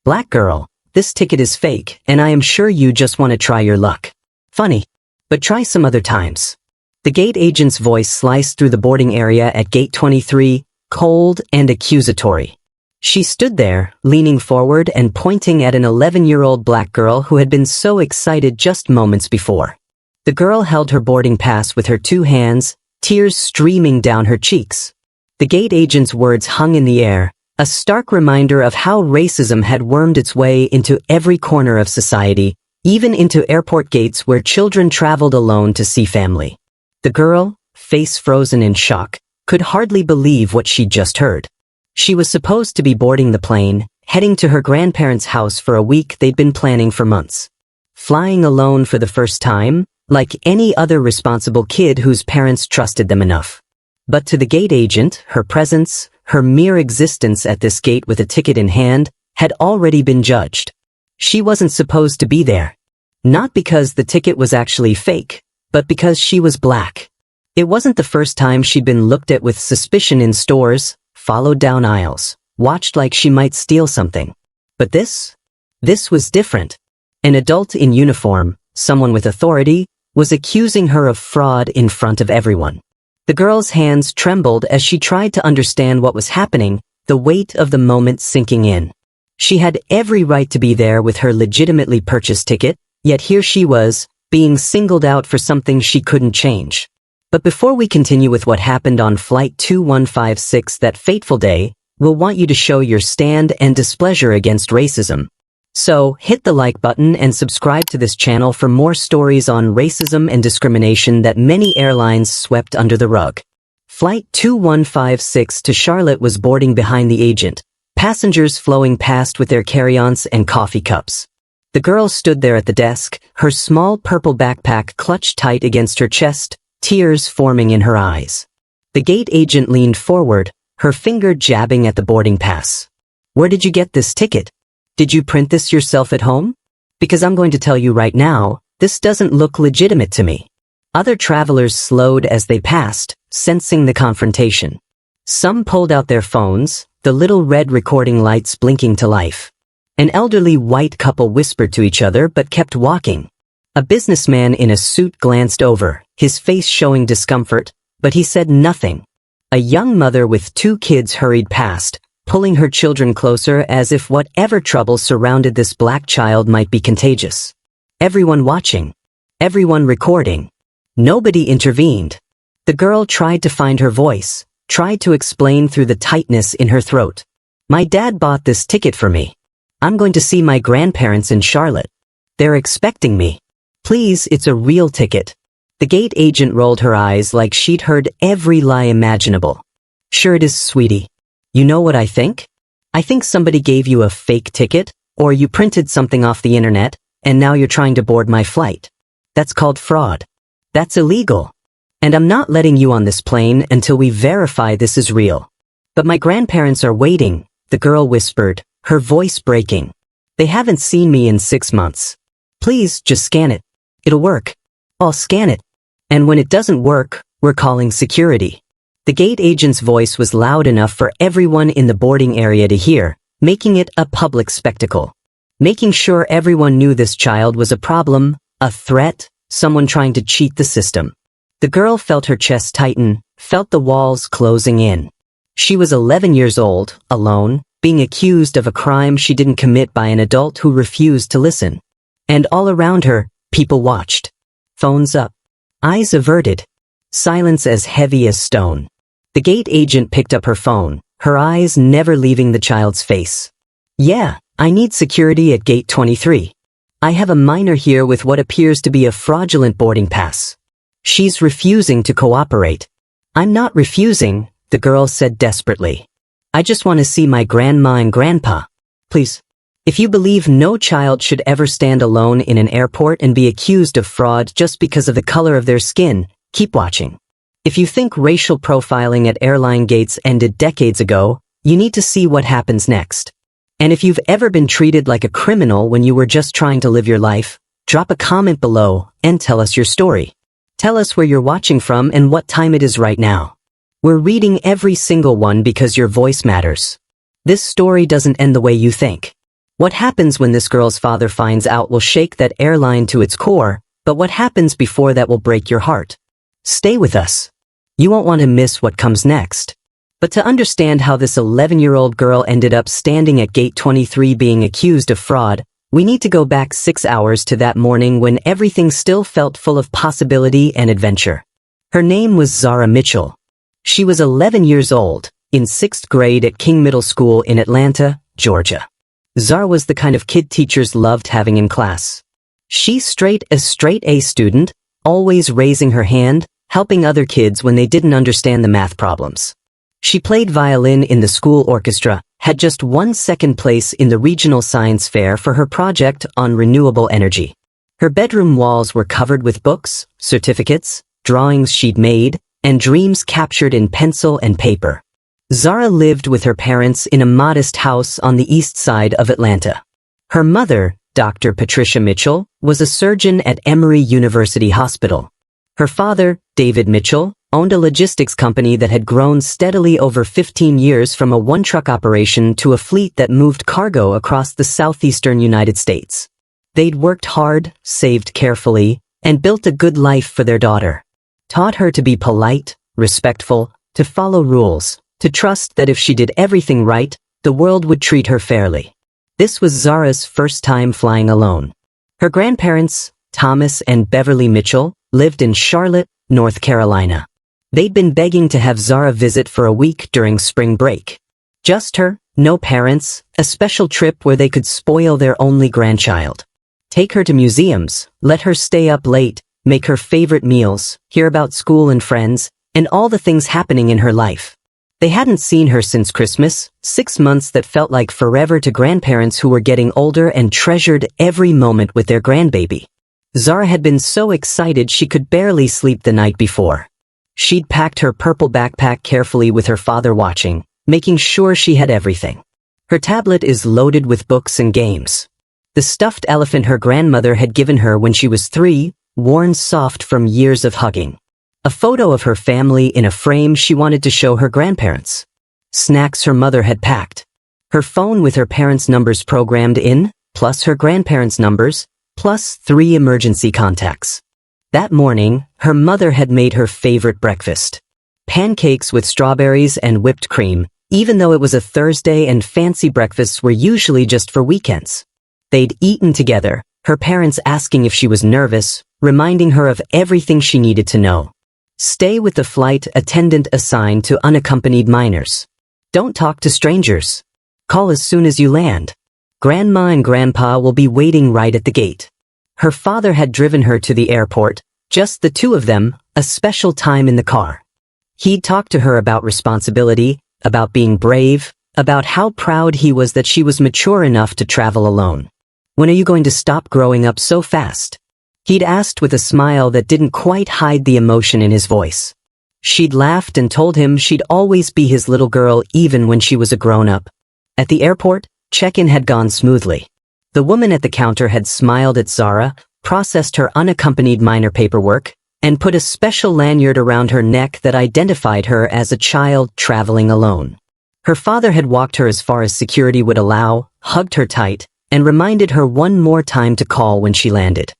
Black girl, this ticket is fake, and I am sure you just want to try your luck. Funny. But try some other times. The gate agent's voice sliced through the boarding area at gate 23, cold and accusatory. She stood there, leaning forward and pointing at an 11-year-old black girl who had been so excited just moments before. The girl held her boarding pass with her two hands, tears streaming down her cheeks. The gate agent's words hung in the air, a stark reminder of how racism had wormed its way into every corner of society, even into airport gates where children traveled alone to see family. The girl, face frozen in shock, could hardly believe what she'd just heard. She was supposed to be boarding the plane, heading to her grandparents' house for a week they'd been planning for months. Flying alone for the first time, like any other responsible kid whose parents trusted them enough. But to the gate agent, her presence, her mere existence at this gate with a ticket in hand, had already been judged. She wasn't supposed to be there. Not because the ticket was actually fake, but because she was black. It wasn't the first time she'd been looked at with suspicion in stores, followed down aisles, watched like she might steal something. But this was different. An adult in uniform, someone with authority, was accusing her of fraud in front of everyone. The girl's hands trembled as she tried to understand what was happening, the weight of the moment sinking in. She had every right to be there with her legitimately purchased ticket, yet here she was, being singled out for something she couldn't change. But before we continue with what happened on Flight 2156 that fateful day, we'll want you to show your stand and displeasure against racism. So, hit the like button and subscribe to this channel for more stories on racism and discrimination that many airlines swept under the rug. Flight 2156 to Charlotte was boarding behind the agent, passengers flowing past with their carry-ons and coffee cups. The girl stood there at the desk, her small purple backpack clutched tight against her chest, tears forming in her eyes. The gate agent leaned forward, her finger jabbing at the boarding pass. "Where did you get this ticket? Did you print this yourself at home? Because I'm going to tell you right now, this doesn't look legitimate to me." Other travelers slowed as they passed, sensing the confrontation. Some pulled out their phones, the little red recording lights blinking to life. An elderly white couple whispered to each other but kept walking. A businessman in a suit glanced over, his face showing discomfort, but he said nothing. A young mother with two kids hurried past, pulling her children closer as if whatever trouble surrounded this black child might be contagious. Everyone watching. Everyone recording. Nobody intervened. The girl tried to find her voice, tried to explain through the tightness in her throat. "My dad bought this ticket for me. I'm going to see my grandparents in Charlotte. They're expecting me. Please, it's a real ticket." The gate agent rolled her eyes like she'd heard every lie imaginable. "Sure it is, sweetie. You know what I think? I think somebody gave you a fake ticket, or you printed something off the internet, and now you're trying to board my flight. That's called fraud. That's illegal. And I'm not letting you on this plane until we verify this is real." "But my grandparents are waiting," the girl whispered, her voice breaking. "They haven't seen me in 6 months. Please, just scan it. It'll work. I'll scan it. And when it doesn't work, we're calling security." The gate agent's voice was loud enough for everyone in the boarding area to hear, making it a public spectacle. Making sure everyone knew this child was a problem, a threat, someone trying to cheat the system. The girl felt her chest tighten, felt the walls closing in. She was 11 years old, alone, being accused of a crime she didn't commit by an adult who refused to listen. And all around her, people watched. Phones up. Eyes averted. Silence as heavy as stone. The gate agent picked up her phone, her eyes never leaving the child's face. "Yeah, I need security at gate 23. I have a minor here with what appears to be a fraudulent boarding pass. She's refusing to cooperate." "I'm not refusing," the girl said desperately. "I just want to see my grandma and grandpa. Please." If you believe no child should ever stand alone in an airport and be accused of fraud just because of the color of their skin, keep watching. If you think racial profiling at airline gates ended decades ago, you need to see what happens next. And if you've ever been treated like a criminal when you were just trying to live your life, drop a comment below and tell us your story. Tell us where you're watching from and what time it is right now. We're reading every single one because your voice matters. This story doesn't end the way you think. What happens when this girl's father finds out will shake that airline to its core, but what happens before that will break your heart. Stay with us. You won't want to miss what comes next. But to understand how this 11-year-old girl ended up standing at gate 23 being accused of fraud, we need to go back 6 hours to that morning when everything still felt full of possibility and adventure. Her name was Zara Mitchell. She was 11 years old, in 6th grade at King Middle School in Atlanta, Georgia. Zara was the kind of kid teachers loved having in class. She's straight A student, always raising her hand, helping other kids when they didn't understand the math problems. She played violin in the school orchestra, had just won 2nd place in the regional science fair for her project on renewable energy. Her bedroom walls were covered with books, certificates, drawings she'd made, and dreams captured in pencil and paper. Zara lived with her parents in a modest house on the east side of Atlanta. Her mother, Dr. Patricia Mitchell, was a surgeon at Emory University Hospital. Her father, David Mitchell, owned a logistics company that had grown steadily over 15 years from a one-truck operation to a fleet that moved cargo across the southeastern United States. They'd worked hard, saved carefully, and built a good life for their daughter. Taught her to be polite, respectful, to follow rules, to trust that if she did everything right, the world would treat her fairly. This was Zara's first time flying alone. Her grandparents, Thomas and Beverly Mitchell, lived in Charlotte, North Carolina. They'd been begging to have Zara visit for a week during spring break. Just her, no parents, a special trip where they could spoil their only grandchild. Take her to museums, let her stay up late, make her favorite meals, hear about school and friends, and all the things happening in her life. They hadn't seen her since Christmas, 6 months that felt like forever to grandparents who were getting older and treasured every moment with their grandbaby. Zara had been so excited she could barely sleep the night before. She'd packed her purple backpack carefully with her father watching, making sure she had everything. Her tablet is loaded with books and games. The stuffed elephant her grandmother had given her when she was 3, worn soft from years of hugging. A photo of her family in a frame she wanted to show her grandparents. Snacks her mother had packed. Her phone with her parents' numbers programmed in, plus her grandparents' numbers, plus 3 emergency contacts. That morning, her mother had made her favorite breakfast. Pancakes with strawberries and whipped cream, even though it was a Thursday and fancy breakfasts were usually just for weekends. They'd eaten together, her parents asking if she was nervous, reminding her of everything she needed to know. Stay with the flight attendant assigned to unaccompanied minors. Don't talk to strangers. Call as soon as you land. Grandma and Grandpa will be waiting right at the gate. Her father had driven her to the airport, just the two of them, a special time in the car. He'd talked to her about responsibility, about being brave, about how proud he was that she was mature enough to travel alone. When are you going to stop growing up so fast? He'd asked with a smile that didn't quite hide the emotion in his voice. She'd laughed and told him she'd always be his little girl even when she was a grown-up. At the airport, check-in had gone smoothly. The woman at the counter had smiled at Zara, processed her unaccompanied minor paperwork, and put a special lanyard around her neck that identified her as a child traveling alone. Her father had walked her as far as security would allow, hugged her tight, and reminded her one more time to call when she landed.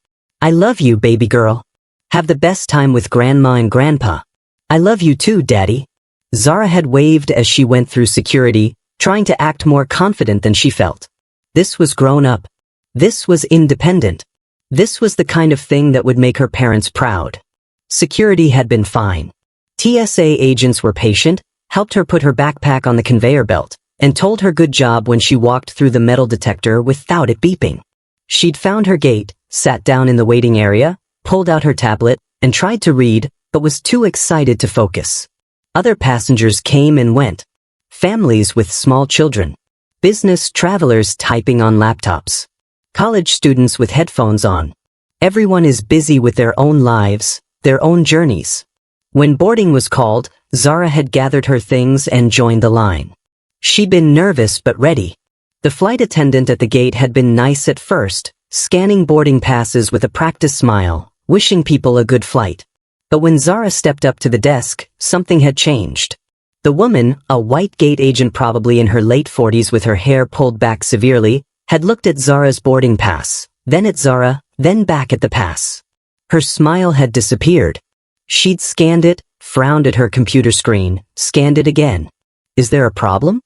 I love you, baby girl. Have the best time with Grandma and Grandpa. I love you too, Daddy. Zara had waved as she went through security, trying to act more confident than she felt. This was grown up. This was independent. This was the kind of thing that would make her parents proud. Security had been fine. TSA agents were patient, helped her put her backpack on the conveyor belt, and told her good job when she walked through the metal detector without it beeping. She'd found her gate, sat down in the waiting area, pulled out her tablet, and tried to read, but was too excited to focus. Other passengers came and went. Families with small children. Business travelers typing on laptops. College students with headphones on. Everyone is busy with their own lives, their own journeys. When boarding was called, Zara had gathered her things and joined the line. She'd been nervous but ready. The flight attendant at the gate had been nice at first, scanning boarding passes with a practiced smile, wishing people a good flight. But when Zara stepped up to the desk, something had changed. The woman, a white gate agent probably in her late 40s with her hair pulled back severely, had looked at Zara's boarding pass, then at Zara, then back at the pass. Her smile had disappeared. She'd scanned it, frowned at her computer screen, scanned it again. Is there a problem?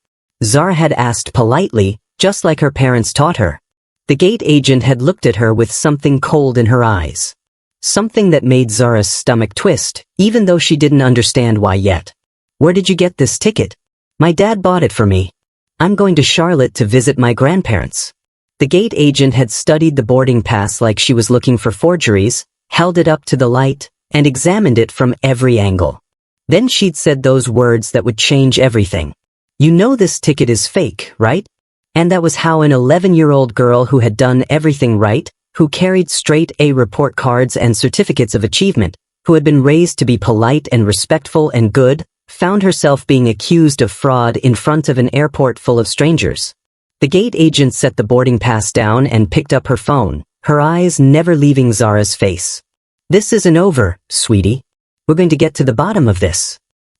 Zara had asked politely, just like her parents taught her. The gate agent had looked at her with something cold in her eyes. Something that made Zara's stomach twist, even though she didn't understand why yet. Where did you get this ticket? My dad bought it for me. I'm going to Charlotte to visit my grandparents. The gate agent had studied the boarding pass like she was looking for forgeries, held it up to the light, and examined it from every angle. Then she'd said those words that would change everything. You know this ticket is fake, right? And that was how an 11-year-old girl who had done everything right, who carried straight A report cards and certificates of achievement, who had been raised to be polite and respectful and good, found herself being accused of fraud in front of an airport full of strangers. The gate agent set the boarding pass down and picked up her phone, her eyes never leaving Zara's face. This isn't over, sweetie. We're going to get to the bottom of this.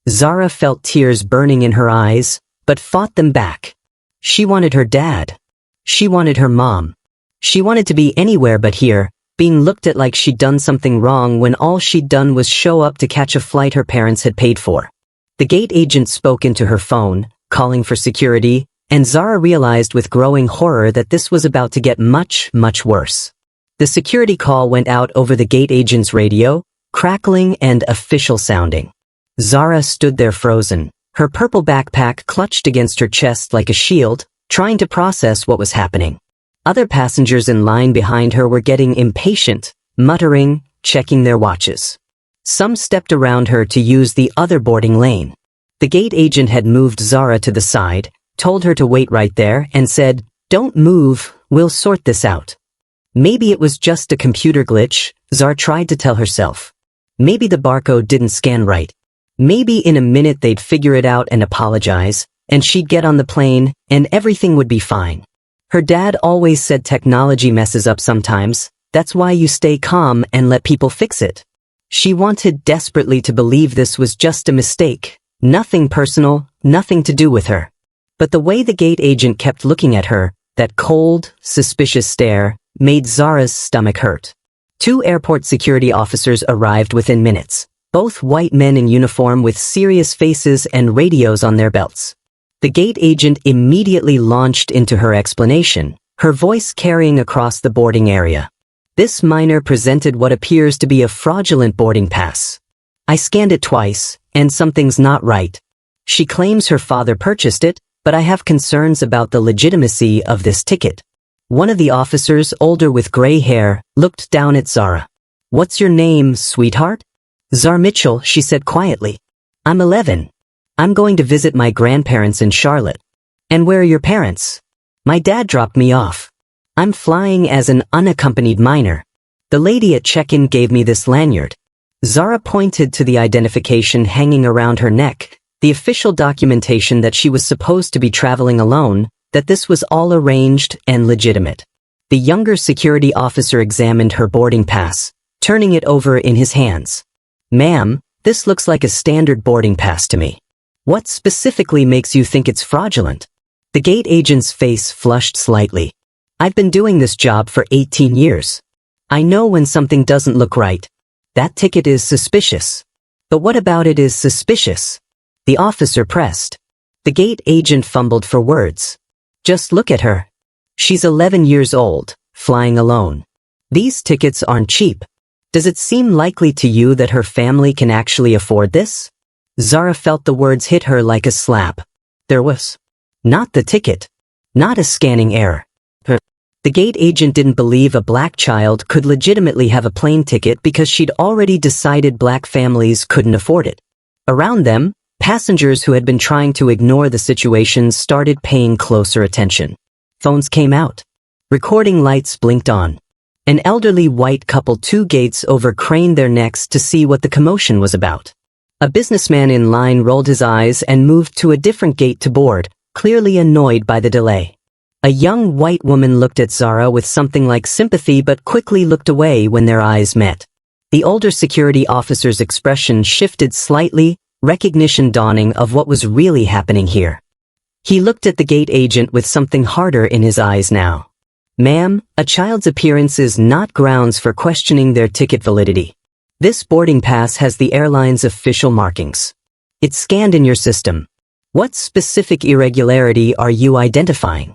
Zara felt tears burning in her eyes, but fought them back. She wanted her dad. She wanted her mom. She wanted to be anywhere but here, being looked at like she'd done something wrong when all she'd done was show up to catch a flight her parents had paid for. The gate agent spoke into her phone, calling for security, and Zara realized with growing horror that this was about to get much, much worse. The security call went out over the gate agent's radio, crackling and official sounding. Zara stood there frozen, her purple backpack clutched against her chest like a shield, trying to process what was happening. Other passengers in line behind her were getting impatient, muttering, checking their watches. Some stepped around her to use the other boarding lane. The gate agent had moved Zara to the side, told her to wait right there, and said, "Don't move, we'll sort this out." Maybe it was just a computer glitch, Zara tried to tell herself. Maybe the barcode didn't scan right. Maybe in a minute they'd figure it out and apologize, and she'd get on the plane, and everything would be fine. Her dad always said technology messes up sometimes, that's why you stay calm and let people fix it. She wanted desperately to believe this was just a mistake, nothing personal, nothing to do with her. But the way the gate agent kept looking at her, that cold, suspicious stare, made Zara's stomach hurt. 2 airport security officers arrived within minutes, both white men in uniform with serious faces and radios on their belts. The gate agent immediately launched into her explanation, her voice carrying across the boarding area. This minor presented what appears to be a fraudulent boarding pass. I scanned it twice, and something's not right. She claims her father purchased it, but I have concerns about the legitimacy of this ticket. One of the officers, older with gray hair, looked down at Zara. What's your name, sweetheart? Zara Mitchell, she said quietly. I'm 11. I'm going to visit my grandparents in Charlotte. And where are your parents? My dad dropped me off. I'm flying as an unaccompanied minor. The lady at check-in gave me this lanyard. Zara pointed to the identification hanging around her neck, the official documentation that she was supposed to be traveling alone, that this was all arranged and legitimate. The younger security officer examined her boarding pass, turning it over in his hands. Ma'am, this looks like a standard boarding pass to me. What specifically makes you think it's fraudulent? The gate agent's face flushed slightly. I've been doing this job for 18 years. I know when something doesn't look right. That ticket is suspicious. But what about it is suspicious? The officer pressed. The gate agent fumbled for words. Just look at her. She's 11 years old, flying alone. These tickets aren't cheap. Does it seem likely to you that her family can actually afford this? Zara felt the words hit her like a slap. There was not the ticket, not a scanning error. The gate agent didn't believe a black child could legitimately have a plane ticket because she'd already decided black families couldn't afford it. Around them, passengers who had been trying to ignore the situation started paying closer attention. Phones came out. Recording lights blinked on. An elderly white couple 2 gates over craned their necks to see what the commotion was about. A businessman in line rolled his eyes and moved to a different gate to board, clearly annoyed by the delay. A young white woman looked at Zara with something like sympathy but quickly looked away when their eyes met. The older security officer's expression shifted slightly, recognition dawning of what was really happening here. He looked at the gate agent with something harder in his eyes now. Ma'am, a child's appearance is not grounds for questioning their ticket validity. This boarding pass has the airline's official markings. It's scanned in your system. What specific irregularity are you identifying?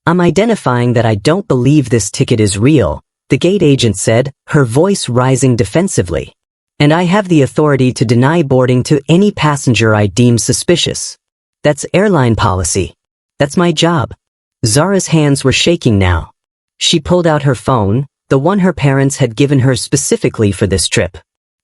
I'm identifying that I don't believe this ticket is real, the gate agent said, her voice rising defensively. And I have the authority to deny boarding to any passenger I deem suspicious. That's airline policy. That's my job. Zara's hands were shaking now. She pulled out her phone, the one her parents had given her specifically for this trip.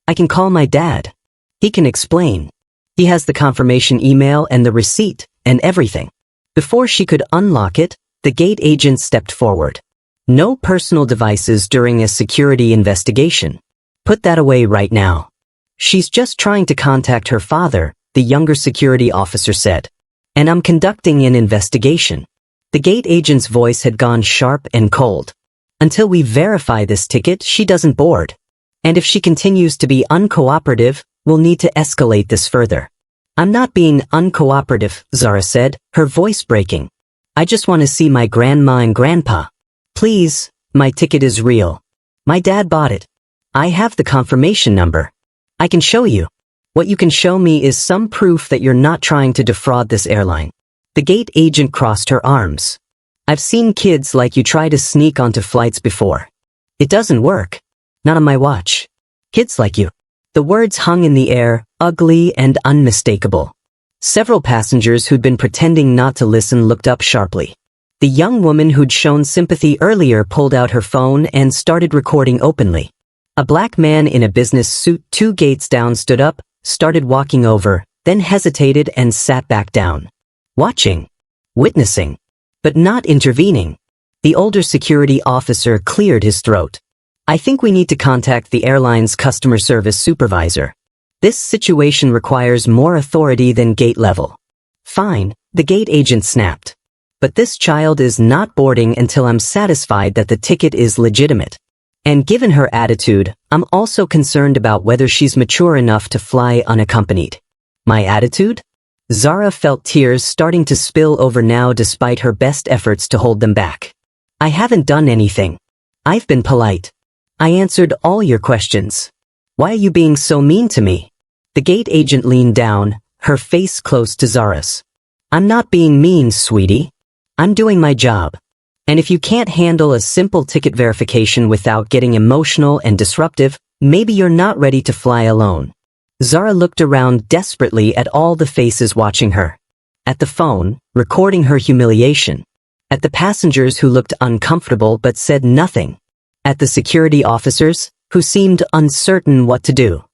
I can call my dad. He can explain. He has the confirmation email and the receipt and everything. Before she could unlock it, the gate agent stepped forward. No personal devices during a security investigation. Put that away right now. She's just trying to contact her father, the younger security officer said. And I'm conducting an investigation. The gate agent's voice had gone sharp and cold. Until we verify this ticket, she doesn't board. And if she continues to be uncooperative, we'll need to escalate this further. I'm not being uncooperative, Zara said, her voice breaking. I just want to see my grandma and grandpa. Please, my ticket is real. My dad bought it. I have the confirmation number. I can show you. What you can show me is some proof that you're not trying to defraud this airline. The gate agent crossed her arms. I've seen kids like you try to sneak onto flights before. It doesn't work. Not on my watch. Kids like you. The words hung in the air, ugly and unmistakable. Several passengers who'd been pretending not to listen looked up sharply. The young woman who'd shown sympathy earlier pulled out her phone and started recording openly. A black man in a business suit 2 gates down stood up, started walking over, then hesitated and sat back down. Watching. Witnessing. But not intervening. The older security officer cleared his throat. I think we need to contact the airline's customer service supervisor. This situation requires more authority than gate level. Fine, the gate agent snapped. But this child is not boarding until I'm satisfied that the ticket is legitimate. And given her attitude, I'm also concerned about whether she's mature enough to fly unaccompanied. My attitude? Zara felt tears starting to spill over now despite her best efforts to hold them back. I haven't done anything. I've been polite. I answered all your questions. Why are you being so mean to me? The gate agent leaned down, her face close to Zara's. I'm not being mean, sweetie. I'm doing my job. And if you can't handle a simple ticket verification without getting emotional and disruptive, maybe you're not ready to fly alone. Zara looked around desperately at all the faces watching her. At the phone, recording her humiliation. At the passengers who looked uncomfortable but said nothing. At the security officers, who seemed uncertain what to do.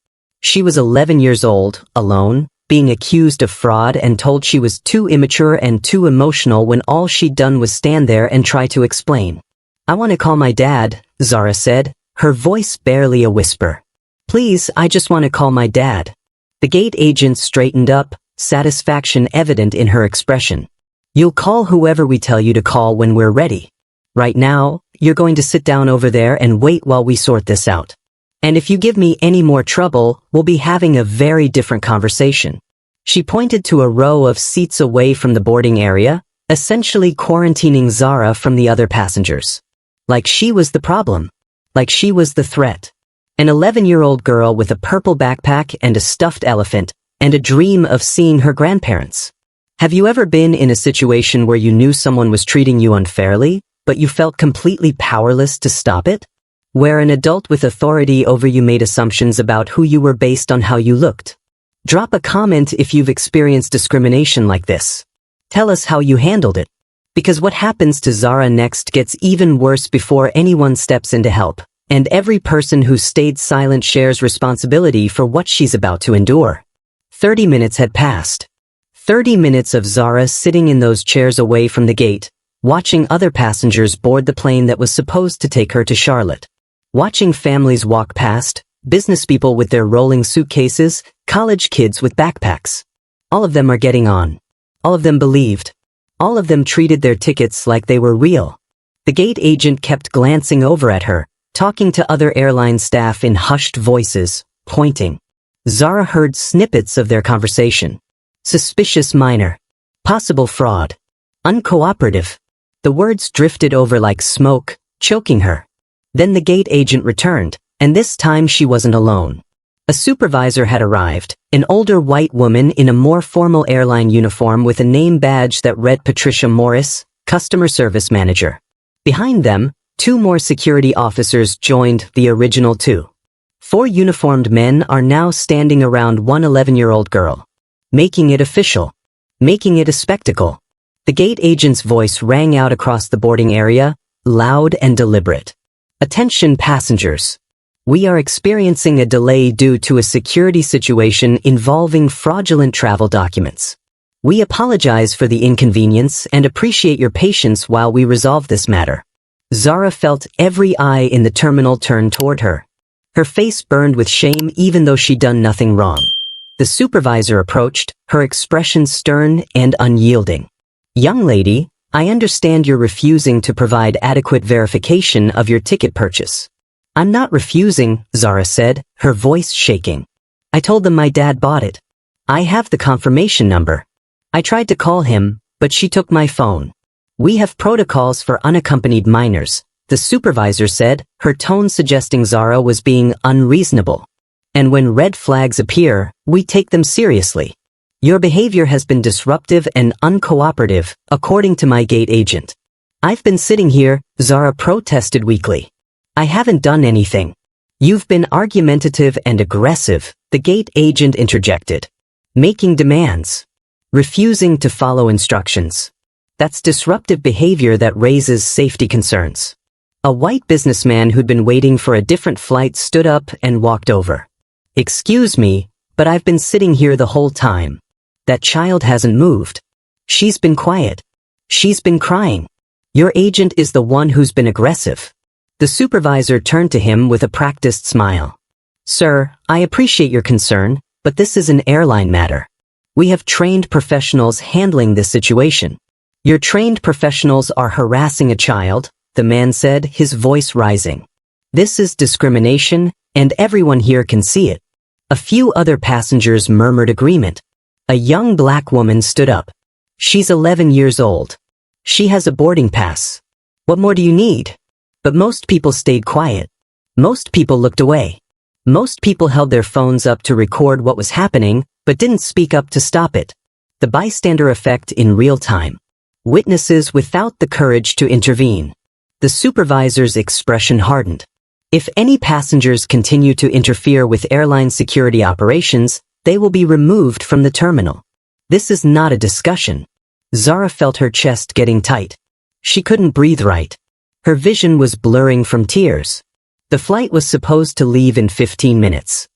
She was 11 years old, alone, being accused of fraud and told she was too immature and too emotional when all she'd done was stand there and try to explain. I want to call my dad, Zara said, her voice barely a whisper. Please, I just want to call my dad. The gate agent straightened up, satisfaction evident in her expression. You'll call whoever we tell you to call when we're ready. Right now, you're going to sit down over there and wait while we sort this out. And if you give me any more trouble, we'll be having a very different conversation. She pointed to a row of seats away from the boarding area, essentially quarantining Zara from the other passengers. Like she was the problem. Like she was the threat. An 11-year-old girl with a purple backpack and a stuffed elephant, and a dream of seeing her grandparents. Have you ever been in a situation where you knew someone was treating you unfairly, but you felt completely powerless to stop it? Where an adult with authority over you made assumptions about who you were based on how you looked. Drop a comment if you've experienced discrimination like this. Tell us how you handled it. Because what happens to Zara next gets even worse before anyone steps in to help, and every person who stayed silent shares responsibility for what she's about to endure. 30 minutes had passed. 30 minutes of Zara sitting in those chairs away from the gate, watching other passengers board the plane that was supposed to take her to Charlotte. Watching families walk past, business people with their rolling suitcases, college kids with backpacks. All of them are getting on. All of them believed. All of them treated their tickets like they were real. The gate agent kept glancing over at her, talking to other airline staff in hushed voices, pointing. Zara heard snippets of their conversation. Suspicious minor. Possible fraud. Uncooperative. The words drifted over like smoke, choking her. Then the gate agent returned, and this time she wasn't alone. A supervisor had arrived, an older white woman in a more formal airline uniform with a name badge that read Patricia Morris, Customer Service Manager. Behind them, 2 more security officers joined the original 2. 4 uniformed men are now standing around one 11-year-old girl. Making it official. Making it a spectacle. The gate agent's voice rang out across the boarding area, loud and deliberate. Attention passengers. We are experiencing a delay due to a security situation involving fraudulent travel documents. We apologize for the inconvenience and appreciate your patience while we resolve this matter. Zara felt every eye in the terminal turn toward her. Her face burned with shame even though she'd done nothing wrong. The supervisor approached, her expression stern and unyielding. Young lady, I understand you're refusing to provide adequate verification of your ticket purchase. I'm not refusing, Zara said, her voice shaking. I told them my dad bought it. I have the confirmation number. I tried to call him, but she took my phone. We have protocols for unaccompanied minors, the supervisor said, her tone suggesting Zara was being unreasonable. And when red flags appear, we take them seriously. Your behavior has been disruptive and uncooperative, according to my gate agent. I've been sitting here, Zara protested weakly. I haven't done anything. You've been argumentative and aggressive, the gate agent interjected. Making demands. Refusing to follow instructions. That's disruptive behavior that raises safety concerns. A white businessman who'd been waiting for a different flight stood up and walked over. Excuse me, but I've been sitting here the whole time. That child hasn't moved. She's been quiet. She's been crying. Your agent is the one who's been aggressive. The supervisor turned to him with a practiced smile. Sir, I appreciate your concern, but this is an airline matter. We have trained professionals handling this situation. Your trained professionals are harassing a child, the man said, his voice rising. This is discrimination, and everyone here can see it. A few other passengers murmured agreement. A young black woman stood up. She's 11 years old. She has a boarding pass. What more do you need? But most people stayed quiet. Most people looked away. Most people held their phones up to record what was happening, but didn't speak up to stop it. The bystander effect in real time. Witnesses without the courage to intervene. The supervisor's expression hardened. If any passengers continue to interfere with airline security operations, they will be removed from the terminal. This is not a discussion. Zara felt her chest getting tight. She couldn't breathe right. Her vision was blurring from tears. The flight was supposed to leave in 15 minutes.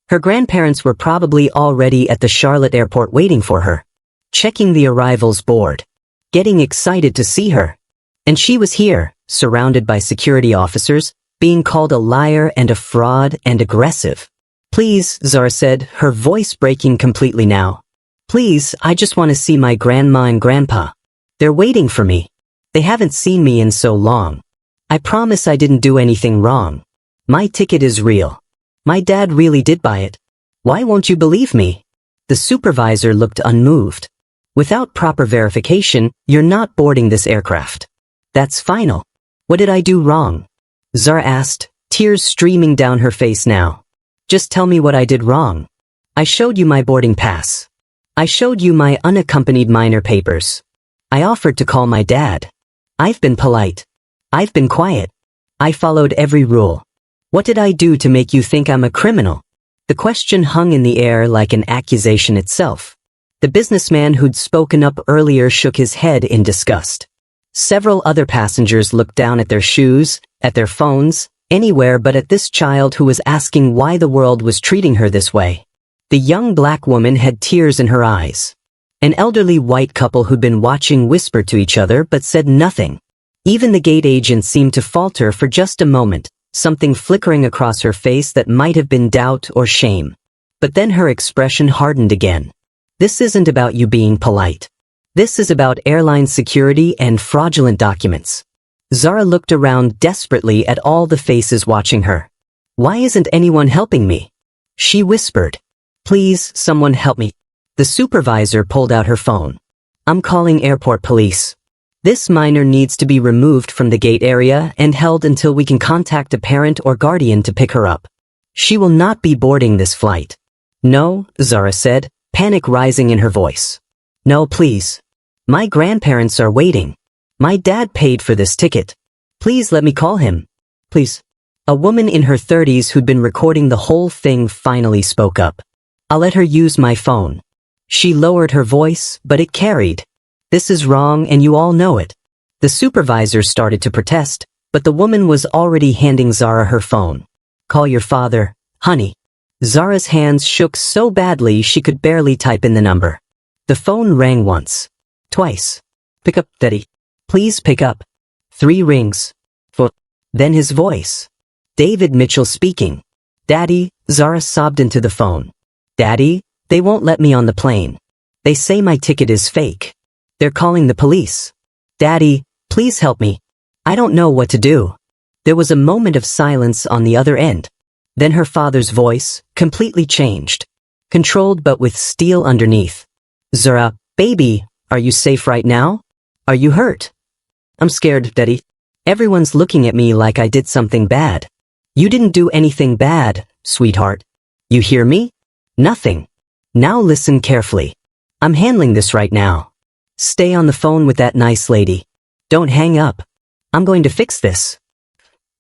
Her grandparents were probably already at the Charlotte airport waiting for her, checking the arrivals board, getting excited to see her. And she was here, surrounded by security officers, being called a liar and a fraud and aggressive. Please, Zara said, her voice breaking completely now. Please, I just want to see my grandma and grandpa. They're waiting for me. They haven't seen me in so long. I promise I didn't do anything wrong. My ticket is real. My dad really did buy it. Why won't you believe me? The supervisor looked unmoved. Without proper verification, you're not boarding this aircraft. That's final. What did I do wrong? Zara asked, tears streaming down her face now. Just tell me what I did wrong. I showed you my boarding pass. I showed you my unaccompanied minor papers. I offered to call my dad. I've been polite. I've been quiet. I followed every rule. What did I do to make you think I'm a criminal? The question hung in the air like an accusation itself. The businessman who'd spoken up earlier shook his head in disgust. Several other passengers looked down at their shoes, at their phones, anywhere but at this child who was asking why the world was treating her this way. The young black woman had tears in her eyes. An elderly white couple who'd been watching whispered to each other but said nothing. Even the gate agent seemed to falter for just a moment, something flickering across her face that might have been doubt or shame. But then her expression hardened again. This isn't about you being polite. This is about airline security and fraudulent documents. Zara looked around desperately at all the faces watching her. Why isn't anyone helping me? She whispered. Please, someone help me. The supervisor pulled out her phone. I'm calling airport police. This minor needs to be removed from the gate area and held until we can contact a parent or guardian to pick her up. She will not be boarding this flight. No, Zara said, panic rising in her voice. No, please. My grandparents are waiting. My dad paid for this ticket. Please let me call him. Please. A woman in her 30s who'd been recording the whole thing finally spoke up. I'll let her use my phone. She lowered her voice, but it carried. This is wrong and you all know it. The supervisor started to protest, but the woman was already handing Zara her phone. Call your father, honey. Zara's hands shook so badly she could barely type in the number. The phone rang once. Twice. Pick up, Daddy. Please pick up. 3 rings. 4. Then his voice. David Mitchell speaking. Daddy, Zara sobbed into the phone. Daddy, they won't let me on the plane. They say my ticket is fake. They're calling the police. Daddy, please help me. I don't know what to do. There was a moment of silence on the other end. Then her father's voice, completely changed. Controlled but with steel underneath. Zara, baby, are you safe right now? Are you hurt? I'm scared, Daddy. Everyone's looking at me like I did something bad. You didn't do anything bad, sweetheart. You hear me? Nothing. Now listen carefully. I'm handling this right now. Stay on the phone with that nice lady. Don't hang up. I'm going to fix this.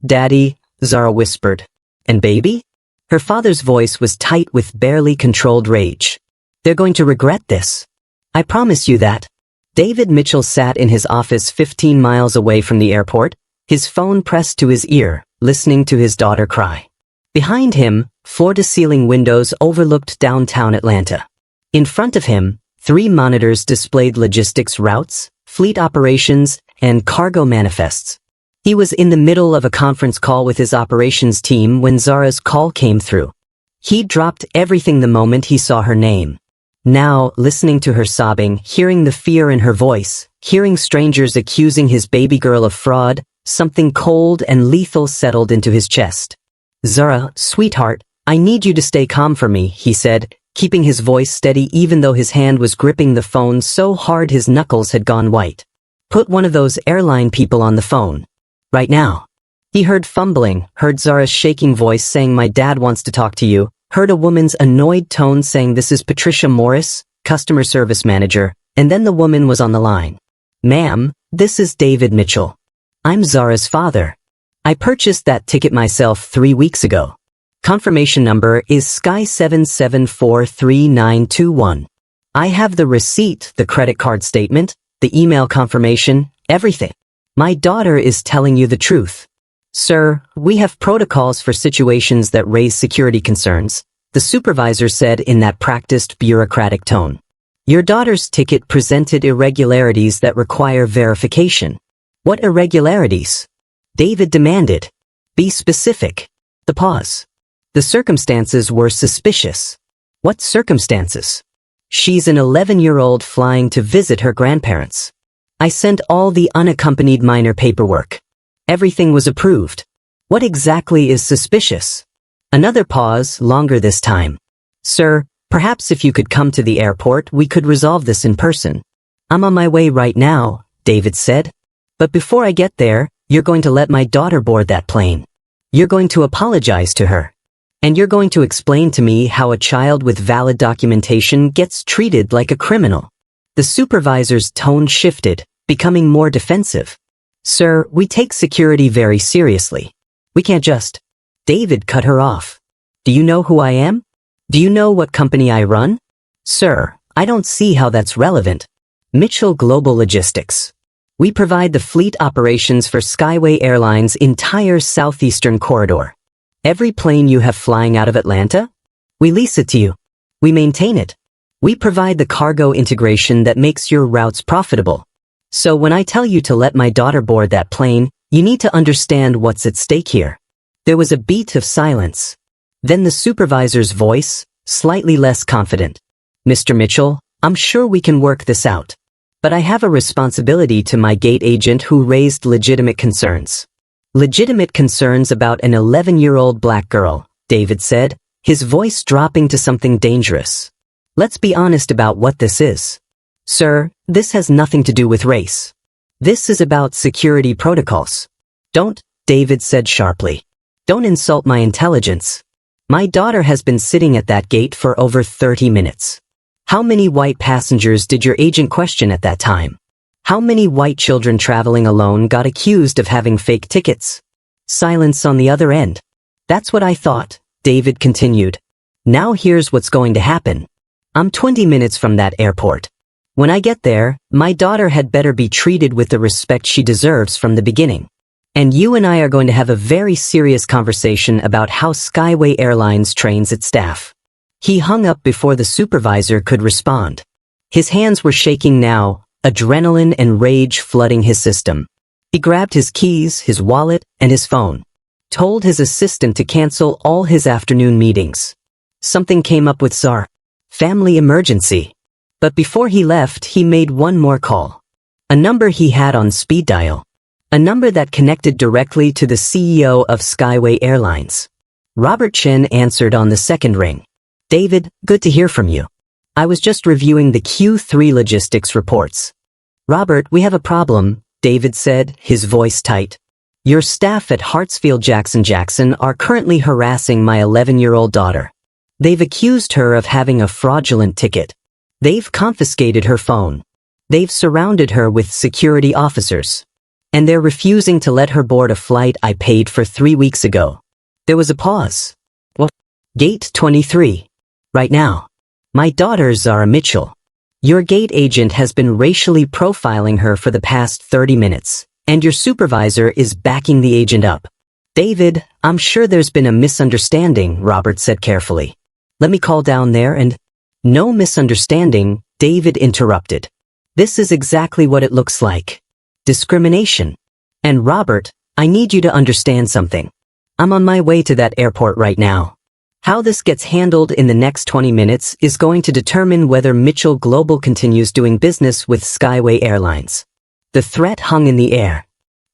Daddy, Zara whispered. And baby? Her father's voice was tight with barely controlled rage. They're going to regret this. I promise you that. David Mitchell sat in his office 15 miles away from the airport, his phone pressed to his ear, listening to his daughter cry. Behind him, floor-to-ceiling windows overlooked downtown Atlanta. In front of him, 3 monitors displayed logistics routes, fleet operations, and cargo manifests. He was in the middle of a conference call with his operations team when Zara's call came through. He dropped everything the moment he saw her name. Now, listening to her sobbing, hearing the fear in her voice, hearing strangers accusing his baby girl of fraud, something cold and lethal settled into his chest. Zara, sweetheart, I need you to stay calm for me, he said, keeping his voice steady even though his hand was gripping the phone so hard his knuckles had gone white. Put one of those airline people on the phone. Right now. He heard fumbling, heard Zara's shaking voice saying my dad wants to talk to you, heard a woman's annoyed tone saying this is Patricia Morris, customer service manager, and then the woman was on the line. Ma'am, this is David Mitchell. I'm Zara's father. I purchased that ticket myself 3 weeks ago. Confirmation number is Sky7743921. I have the receipt, the credit card statement, the email confirmation, everything. My daughter is telling you the truth. Sir, we have protocols for situations that raise security concerns, the supervisor said in that practiced bureaucratic tone. Your daughter's ticket presented irregularities that require verification. What irregularities? David demanded. Be specific. The pause. The circumstances were suspicious. What circumstances? She's an 11-year-old flying to visit her grandparents. I sent all the unaccompanied minor paperwork. Everything was approved. What exactly is suspicious? Another pause, longer this time. Sir, perhaps if you could come to the airport, we could resolve this in person. I'm on my way right now, David said. But before I get there, you're going to let my daughter board that plane. You're going to apologize to her. And you're going to explain to me how a child with valid documentation gets treated like a criminal. The supervisor's tone shifted, becoming more defensive. Sir, we take security very seriously. We can't just... David cut her off. Do you know who I am? Do you know what company I run? Sir, I don't see how that's relevant. Mitchell Global Logistics. We provide the fleet operations for SkyWay Airlines' entire southeastern corridor. Every plane you have flying out of Atlanta? We lease it to you. We maintain it. We provide the cargo integration that makes your routes profitable. So when I tell you to let my daughter board that plane, you need to understand what's at stake here. There was a beat of silence. Then the supervisor's voice, slightly less confident. Mr. Mitchell, I'm sure we can work this out. But I have a responsibility to my gate agent who raised legitimate concerns. Legitimate concerns about an 11-year-old black girl, David said, his voice dropping to something dangerous. Let's be honest about what this is. Sir, this has nothing to do with race. This is about security protocols. Don't, David said sharply. Don't insult my intelligence. My daughter has been sitting at that gate for over 30 minutes. How many white passengers did your agent question at that time? How many white children traveling alone got accused of having fake tickets? Silence on the other end. That's what I thought, David continued. Now here's what's going to happen. I'm 20 minutes from that airport. When I get there, my daughter had better be treated with the respect she deserves from the beginning. And you and I are going to have a very serious conversation about how SkyWay Airlines trains its staff. He hung up before the supervisor could respond. His hands were shaking now, adrenaline and rage flooding his system. He grabbed his keys, his wallet, and his phone. Told his assistant to cancel all his afternoon meetings. Something came up with Zara. Family emergency. But before he left, he made one more call. A number he had on speed dial. A number that connected directly to the CEO of SkyWay Airlines. Robert Chen answered on the second ring. David, good to hear from you. I was just reviewing the Q3 logistics reports. Robert, we have a problem, David said, his voice tight. Your staff at Hartsfield Jackson are currently harassing my 11-year-old daughter. They've accused her of having a fraudulent ticket. They've confiscated her phone. They've surrounded her with security officers. And they're refusing to let her board a flight I paid for 3 weeks ago. There was a pause. Well, Gate 23. Right now. My daughter Zara Mitchell. Your gate agent has been racially profiling her for the past 30 minutes, and your supervisor is backing the agent up. David, I'm sure there's been a misunderstanding, Robert said carefully. Let me call down there and... No misunderstanding, David interrupted. This is exactly what it looks like. Discrimination. And Robert, I need you to understand something. I'm on my way to that airport right now. How this gets handled in the next 20 minutes is going to determine whether Mitchell Global continues doing business with SkyWay Airlines. The threat hung in the air.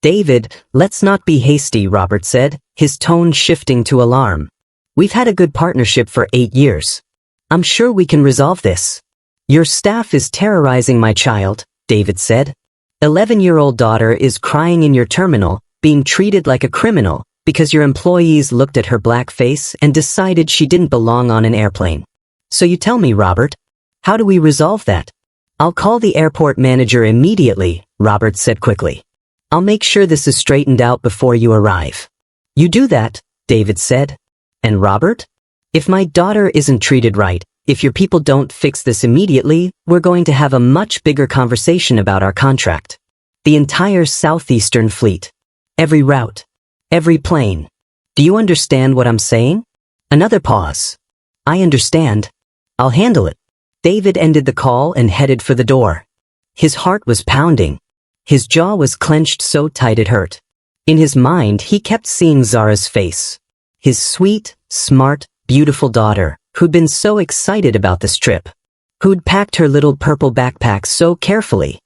David, let's not be hasty, Robert said, his tone shifting to alarm. We've had a good partnership for 8 years. I'm sure we can resolve this. Your staff is terrorizing my child, David said. 11-year-old daughter is crying in your terminal, being treated like a criminal, because your employees looked at her black face and decided she didn't belong on an airplane. So you tell me, Robert, how do we resolve that? I'll call the airport manager immediately, Robert said quickly. I'll make sure this is straightened out before you arrive. You do that, David said. And Robert? If my daughter isn't treated right, if your people don't fix this immediately, we're going to have a much bigger conversation about our contract. The entire southeastern fleet. Every route. Every plane. Do you understand what I'm saying? Another pause. I understand. I'll handle it. David ended the call and headed for the door. His heart was pounding. His jaw was clenched so tight it hurt. In his mind, he kept seeing Zara's face. His sweet, smart, beautiful daughter, who'd been so excited about this trip. Who'd packed her little purple backpack so carefully.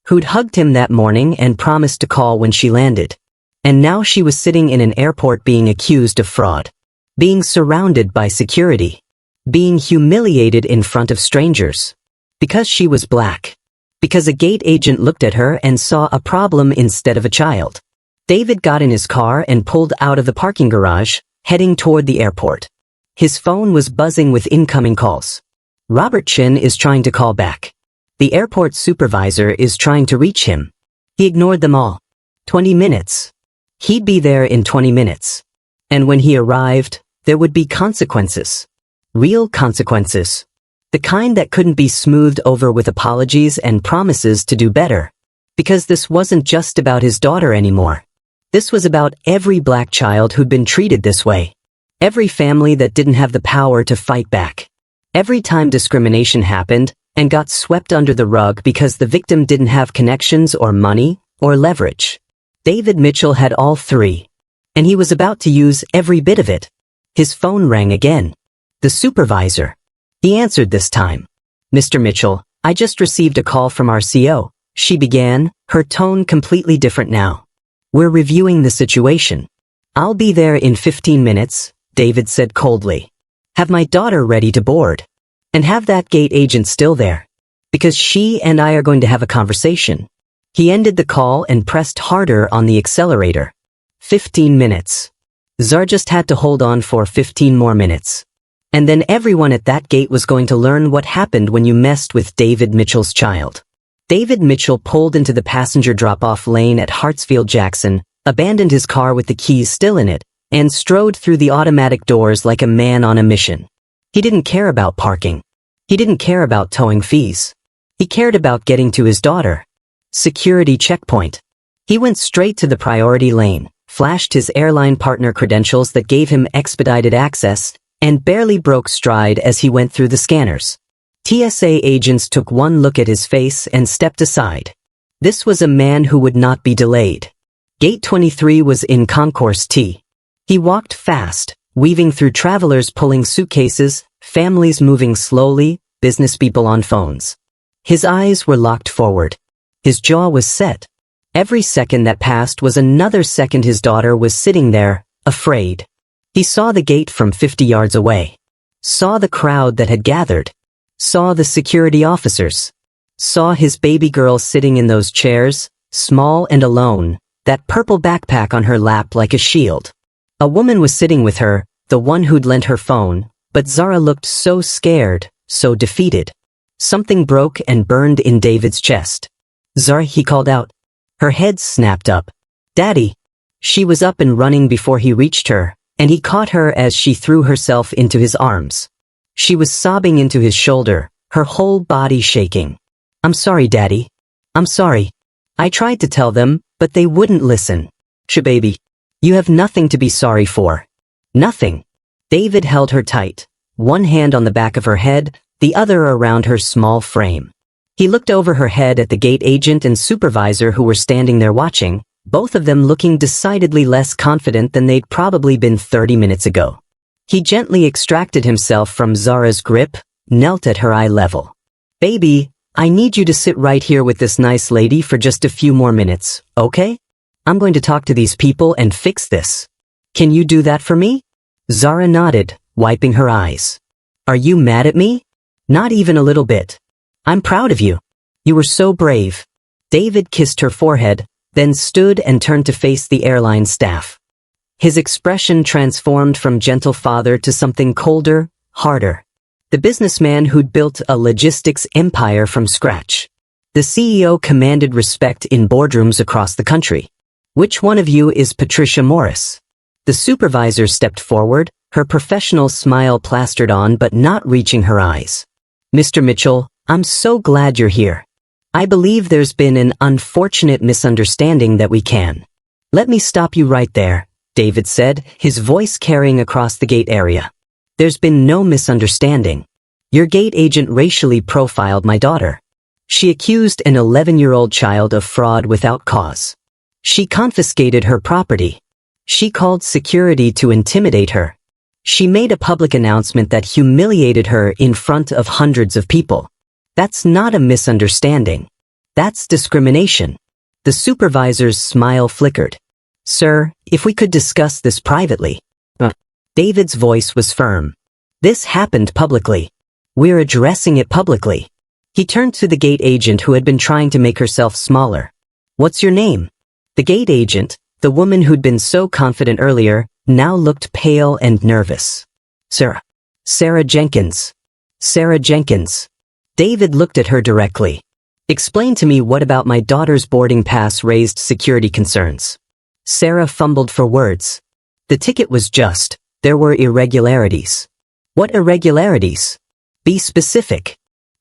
Who'd hugged him that morning and promised to call when she landed. And now she was sitting in an airport being accused of fraud. Being surrounded by security. Being humiliated in front of strangers. Because she was black. Because a gate agent looked at her and saw a problem instead of a child. David got in his car and pulled out of the parking garage, heading toward the airport. His phone was buzzing with incoming calls. Robert Chen is trying to call back. The airport supervisor is trying to reach him. He ignored them all. 20 minutes. He'd be there in 20 minutes. And when he arrived, there would be consequences. Real consequences. The kind that couldn't be smoothed over with apologies and promises to do better. Because this wasn't just about his daughter anymore. This was about every black child who'd been treated this way. Every family that didn't have the power to fight back. Every time discrimination happened and got swept under the rug because the victim didn't have connections or money or leverage. David Mitchell had all three. And he was about to use every bit of it. His phone rang again. The supervisor. He answered this time. Mr. Mitchell, I just received a call from our CO, she began, her tone completely different now. We're reviewing the situation. I'll be there in 15 minutes, David said coldly. Have my daughter ready to board. And have that gate agent still there. Because she and I are going to have a conversation. He ended the call and pressed harder on the accelerator. 15 minutes. Zara just had to hold on for 15 more minutes. And then everyone at that gate was going to learn what happened when you messed with David Mitchell's child. David Mitchell pulled into the passenger drop-off lane at Hartsfield-Jackson, abandoned his car with the keys still in it, and strode through the automatic doors like a man on a mission. He didn't care about parking. He didn't care about towing fees. He cared about getting to his daughter. Security checkpoint. He went straight to the priority lane, flashed his airline partner credentials that gave him expedited access, and barely broke stride as he went through the scanners. TSA agents took one look at his face and stepped aside. This was a man who would not be delayed. Gate 23 was in Concourse T. He walked fast, weaving through travelers pulling suitcases, families moving slowly, business people on phones. His eyes were locked forward. His jaw was set. Every second that passed was another second his daughter was sitting there, afraid. He saw the gate from 50 yards away. Saw the crowd that had gathered. Saw the security officers. Saw his baby girl sitting in those chairs, small and alone, that purple backpack on her lap like a shield. A woman was sitting with her, the one who'd lent her phone, but Zara looked so scared, so defeated. Something broke and burned in David's chest. "Zara," he called out. Her head snapped up. "Daddy." She was up and running before he reached her, and he caught her as she threw herself into his arms. She was sobbing into his shoulder, her whole body shaking. "I'm sorry, Daddy. I'm sorry. I tried to tell them, but they wouldn't listen. Baby, you have nothing to be sorry for. Nothing." David held her tight, one hand on the back of her head, the other around her small frame. He looked over her head at the gate agent and supervisor who were standing there watching, both of them looking decidedly less confident than they'd probably been 30 minutes ago. He gently extracted himself from Zara's grip, knelt at her eye level. "Baby, I need you to sit right here with this nice lady for just a few more minutes, okay? I'm going to talk to these people and fix this. Can you do that for me?" Zara nodded, wiping her eyes. "Are you mad at me?" "Not even a little bit. I'm proud of you. You were so brave." David kissed her forehead, then stood and turned to face the airline staff. His expression transformed from gentle father to something colder, harder. The businessman who'd built a logistics empire from scratch. The CEO commanded respect in boardrooms across the country. "Which one of you is Patricia Morris?" The supervisor stepped forward, her professional smile plastered on but not reaching her eyes. "Mr. Mitchell, I'm so glad you're here. I believe there's been an unfortunate misunderstanding that we can." "Let me stop you right there," David said, his voice carrying across the gate area. "There's been no misunderstanding. Your gate agent racially profiled my daughter. She accused an 11-year-old child of fraud without cause. She confiscated her property. She called security to intimidate her. She made a public announcement that humiliated her in front of hundreds of people. That's not a misunderstanding. That's discrimination." The supervisor's smile flickered. "Sir, if we could discuss this privately." David's voice was firm. "This happened publicly. We're addressing it publicly." He turned to the gate agent who had been trying to make herself smaller. "What's your name?" The gate agent, the woman who'd been so confident earlier, now looked pale and nervous. "Sarah. Sarah Jenkins. Sarah Jenkins." David looked at her directly. "Explain to me what about my daughter's boarding pass raised security concerns." Sarah fumbled for words. "The ticket was just, there were irregularities." "What irregularities? Be specific."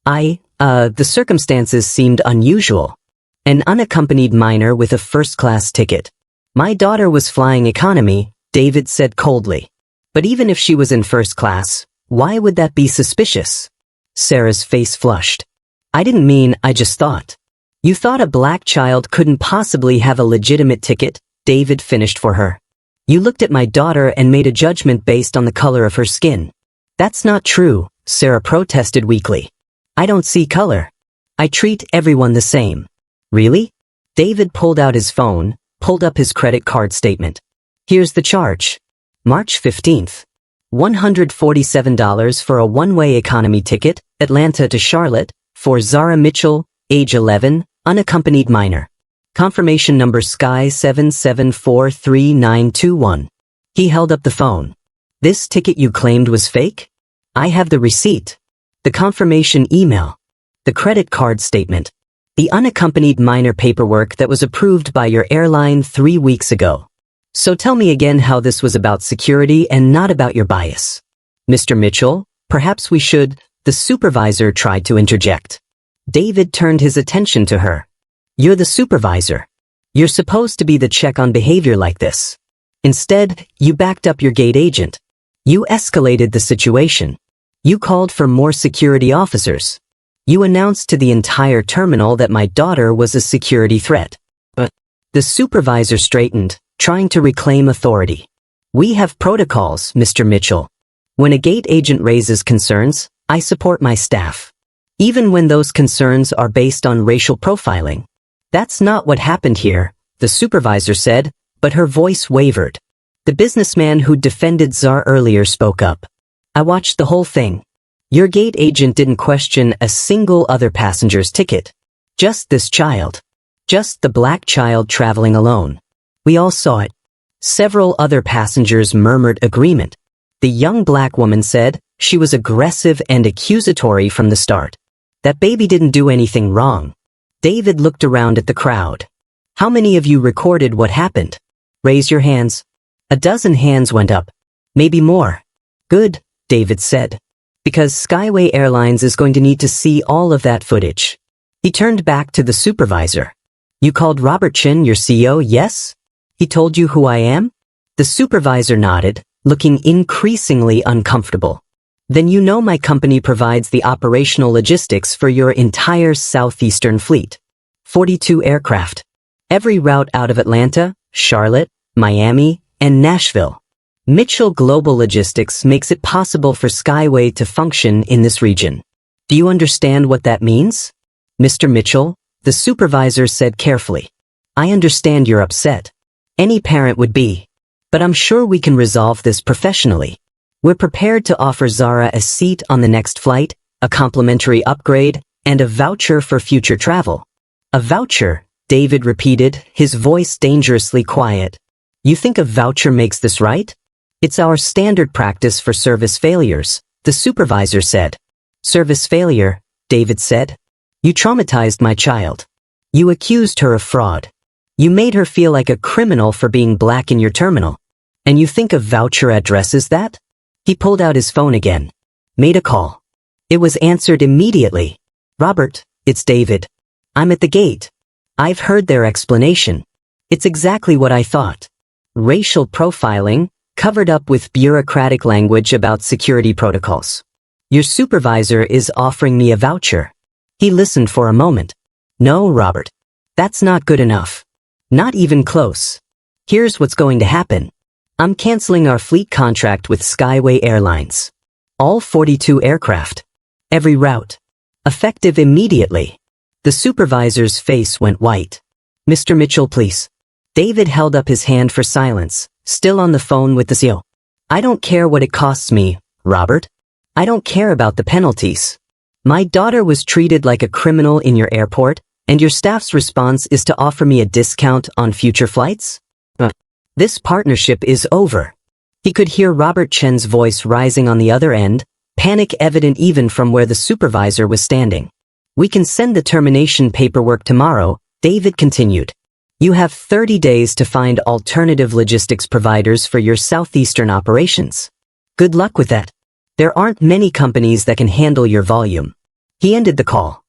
The circumstances seemed unusual. An unaccompanied minor with a first-class ticket. My daughter was flying economy, David said coldly. But even if she was in first class, why would that be suspicious? Sarah's face flushed. I didn't mean, I just thought. You thought a black child couldn't possibly have a legitimate ticket, David finished for her. You looked at my daughter and made a judgment based on the color of her skin. That's not true, Sarah protested weakly. I don't see color. I treat everyone the same. Really? David pulled out his phone, pulled up his credit card statement. Here's the charge. March 15th. $147 for a one-way economy ticket, Atlanta to Charlotte, for Zara Mitchell, age 11, unaccompanied minor. Confirmation number Sky77433921. He held up the phone. This ticket you claimed was fake? I have the receipt. The confirmation email. The credit card statement. The unaccompanied minor paperwork that was approved by your airline 3 weeks ago. So tell me again how this was about security and not about your bias. Mr. Mitchell, perhaps we should. The supervisor tried to interject. David turned his attention to her. You're the supervisor. You're supposed to be the check on behavior like this. Instead, you backed up your gate agent. You escalated the situation. You called for more security officers. You announced to the entire terminal that my daughter was a security threat. But the supervisor straightened, trying to reclaim authority. We have protocols, Mr. Mitchell. When a gate agent raises concerns, I support my staff. Even when those concerns are based on racial profiling. That's not what happened here, the supervisor said, but her voice wavered. The businessman who defended Zara earlier spoke up. I watched the whole thing. Your gate agent didn't question a single other passenger's ticket. Just this child. Just the black child traveling alone. We all saw it. Several other passengers murmured agreement. The young black woman said she was aggressive and accusatory from the start. That baby didn't do anything wrong. David looked around at the crowd. How many of you recorded what happened? Raise your hands. A dozen hands went up. Maybe more. Good, David said. Because SkyWay Airlines is going to need to see all of that footage. He turned back to the supervisor. You called Robert Chin your CEO, yes? He told you who I am? The supervisor nodded, looking increasingly uncomfortable. Then you know my company provides the operational logistics for your entire southeastern fleet. 42 aircraft. Every route out of Atlanta, Charlotte, Miami, and Nashville. Mitchell Global Logistics makes it possible for SkyWay to function in this region. Do you understand what that means? Mr. Mitchell, the supervisor said carefully. I understand you're upset. Any parent would be. But I'm sure we can resolve this professionally. We're prepared to offer Zara a seat on the next flight, a complimentary upgrade, and a voucher for future travel. A voucher, David repeated, his voice dangerously quiet. You think a voucher makes this right? It's our standard practice for service failures, the supervisor said. Service failure, David said. You traumatized my child. You accused her of fraud. You made her feel like a criminal for being black in your terminal. And you think a voucher addresses that? He pulled out his phone again. Made a call. It was answered immediately. Robert, it's David. I'm at the gate. I've heard their explanation. It's exactly what I thought. Racial profiling, covered up with bureaucratic language about security protocols. Your supervisor is offering me a voucher. He listened for a moment. No, Robert. That's not good enough. Not even close. Here's what's going to happen. I'm canceling our fleet contract with SkyWay Airlines. All 42 aircraft. Every route. Effective immediately. The supervisor's face went white. Mr. Mitchell, please. David held up his hand for silence, still on the phone with the CEO. I don't care what it costs me, Robert. I don't care about the penalties. My daughter was treated like a criminal in your airport, and your staff's response is to offer me a discount on future flights? This partnership is over. He could hear Robert Chen's voice rising on the other end, panic evident even from where the supervisor was standing. We can send the termination paperwork tomorrow, David continued. You have 30 days to find alternative logistics providers for your southeastern operations. Good luck with that. There aren't many companies that can handle your volume. He ended the call.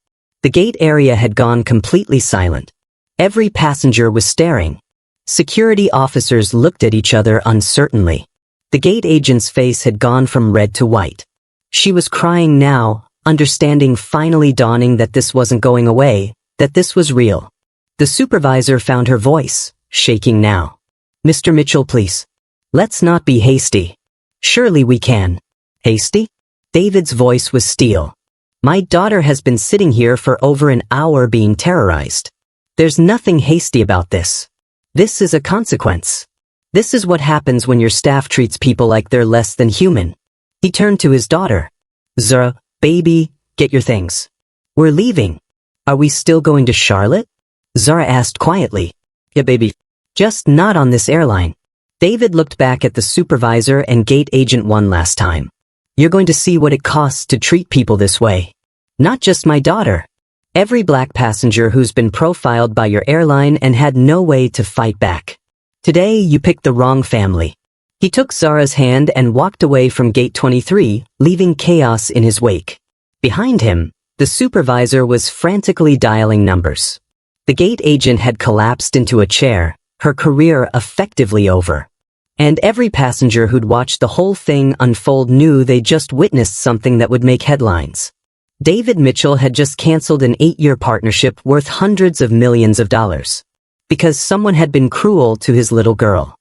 The gate area had gone completely silent. Every passenger was staring. Security officers looked at each other uncertainly. The gate agent's face had gone from red to white. She was crying now, understanding finally dawning that this wasn't going away, that this was real. The supervisor found her voice, shaking now. Mr. Mitchell, please. Let's not be hasty. Surely we can. Hasty? David's voice was steel. My daughter has been sitting here for over an hour being terrorized. There's nothing hasty about this. This is a consequence. This is what happens when your staff treats people like they're less than human. He turned to his daughter. Zara, baby, get your things. We're leaving. Are we still going to Charlotte? Zara asked quietly. Yeah, baby. Just not on this airline. David looked back at the supervisor and gate agent one last time. You're going to see what it costs to treat people this way. Not just my daughter. Every black passenger who's been profiled by your airline and had no way to fight back. Today, you picked the wrong family. He took Zara's hand and walked away from gate 23, leaving chaos in his wake. Behind him, the supervisor was frantically dialing numbers. The gate agent had collapsed into a chair, her career effectively over. And every passenger who'd watched the whole thing unfold knew they just witnessed something that would make headlines. David Mitchell had just canceled an 8-year partnership worth hundreds of millions of dollars. Because someone had been cruel to his little girl.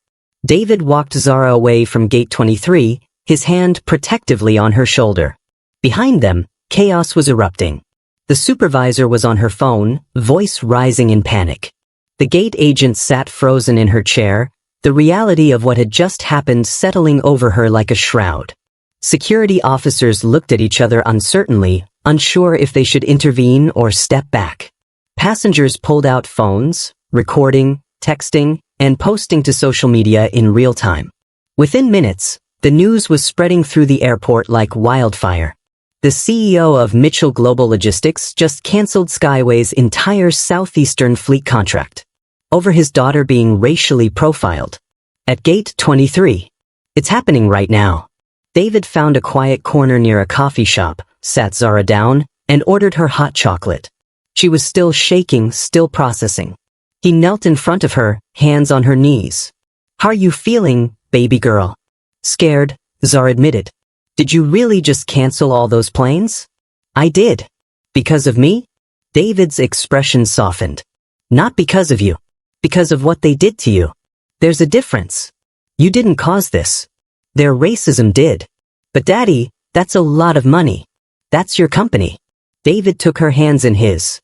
David walked Zara away from gate 23, his hand protectively on her shoulder. Behind them, chaos was erupting. The supervisor was on her phone, voice rising in panic. The gate agent sat frozen in her chair, the reality of what had just happened settling over her like a shroud. Security officers looked at each other uncertainly, unsure if they should intervene or step back. Passengers pulled out phones, recording, texting, and posting to social media in real time. Within minutes, the news was spreading through the airport like wildfire. The CEO of Mitchell Global Logistics just canceled SkyWay's entire southeastern fleet contract over his daughter being racially profiled. At gate 23. It's happening right now. David found a quiet corner near a coffee shop, sat Zara down, and ordered her hot chocolate. She was still shaking, still processing. He knelt in front of her, hands on her knees. How are you feeling, baby girl? Scared, Zara admitted. Did you really just cancel all those planes? I did. Because of me? David's expression softened. Not because of you. Because of what they did to you. There's a difference. You didn't cause this. Their racism did. But Daddy, that's a lot of money. That's your company. David took her hands in his.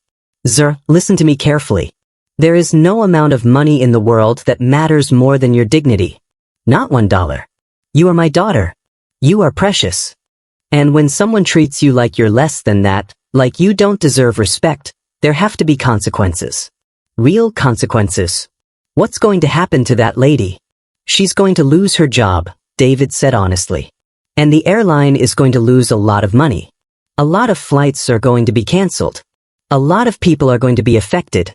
Zara, listen to me carefully. There is no amount of money in the world that matters more than your dignity. Not $1. You are my daughter. You are precious. And when someone treats you like you're less than that, like you don't deserve respect, there have to be consequences. Real consequences. What's going to happen to that lady? She's going to lose her job, David said honestly. And the airline is going to lose a lot of money. A lot of flights are going to be canceled. A lot of people are going to be affected.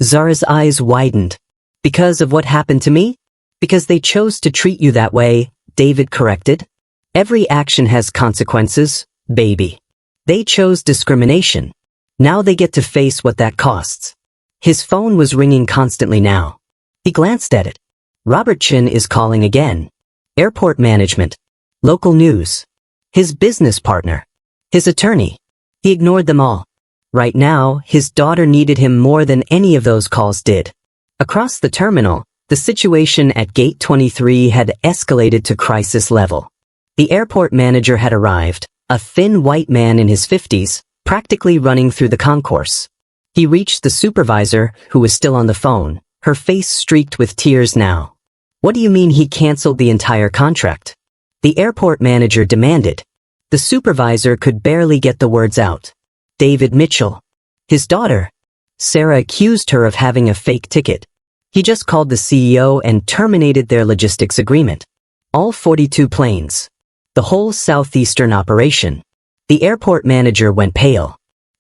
Zara's eyes widened. Because of what happened to me? Because they chose to treat you that way, David corrected. Every action has consequences, baby. They chose discrimination. Now they get to face what that costs. His phone was ringing constantly now. He glanced at it. Robert Chin is calling again. Airport management. Local news. His business partner. His attorney. He ignored them all. Right now, his daughter needed him more than any of those calls did. Across the terminal, the situation at Gate 23 had escalated to crisis level. The airport manager had arrived, a thin white man in his 50s, practically running through the concourse. He reached the supervisor, who was still on the phone, her face streaked with tears now. What do you mean he canceled the entire contract? The airport manager demanded. The supervisor could barely get the words out. David Mitchell. His daughter. Sarah accused her of having a fake ticket. He just called the CEO and terminated their logistics agreement. All 42 planes. The whole southeastern operation. The airport manager went pale.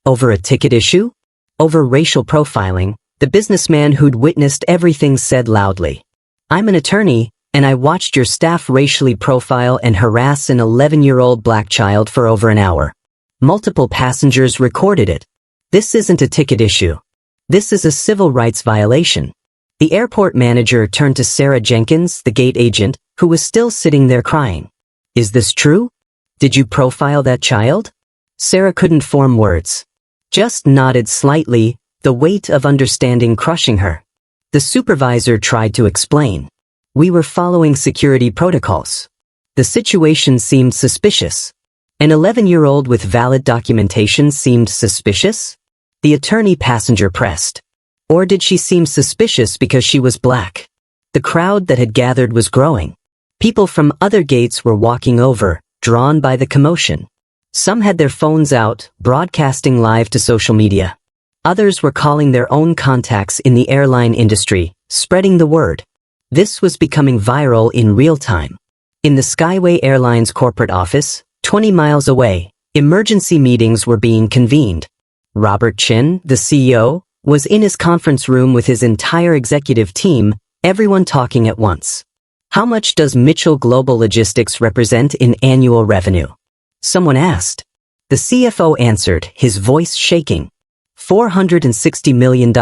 Over a ticket issue? Over racial profiling, the businessman who'd witnessed everything said loudly. I'm an attorney, and I watched your staff racially profile and harass an 11-year-old black child for over an hour. Multiple passengers recorded it. This isn't a ticket issue. This is a civil rights violation. The airport manager turned to Sarah Jenkins, the gate agent, who was still sitting there crying. Is this true? Did you profile that child? Sarah couldn't form words. Just nodded slightly, the weight of understanding crushing her. The supervisor tried to explain. We were following security protocols. The situation seemed suspicious. An 11-year-old with valid documentation seemed suspicious? The attorney passenger pressed. Or did she seem suspicious because she was black? The crowd that had gathered was growing. People from other gates were walking over, drawn by the commotion. Some had their phones out, broadcasting live to social media. Others were calling their own contacts in the airline industry, spreading the word. This was becoming viral in real time. In the SkyWay Airlines corporate office, 20 miles away, emergency meetings were being convened. Robert Chin, the CEO, was in his conference room with his entire executive team, everyone talking at once. How much does Mitchell Global Logistics represent in annual revenue? Someone asked. The CFO answered, his voice shaking. $460 million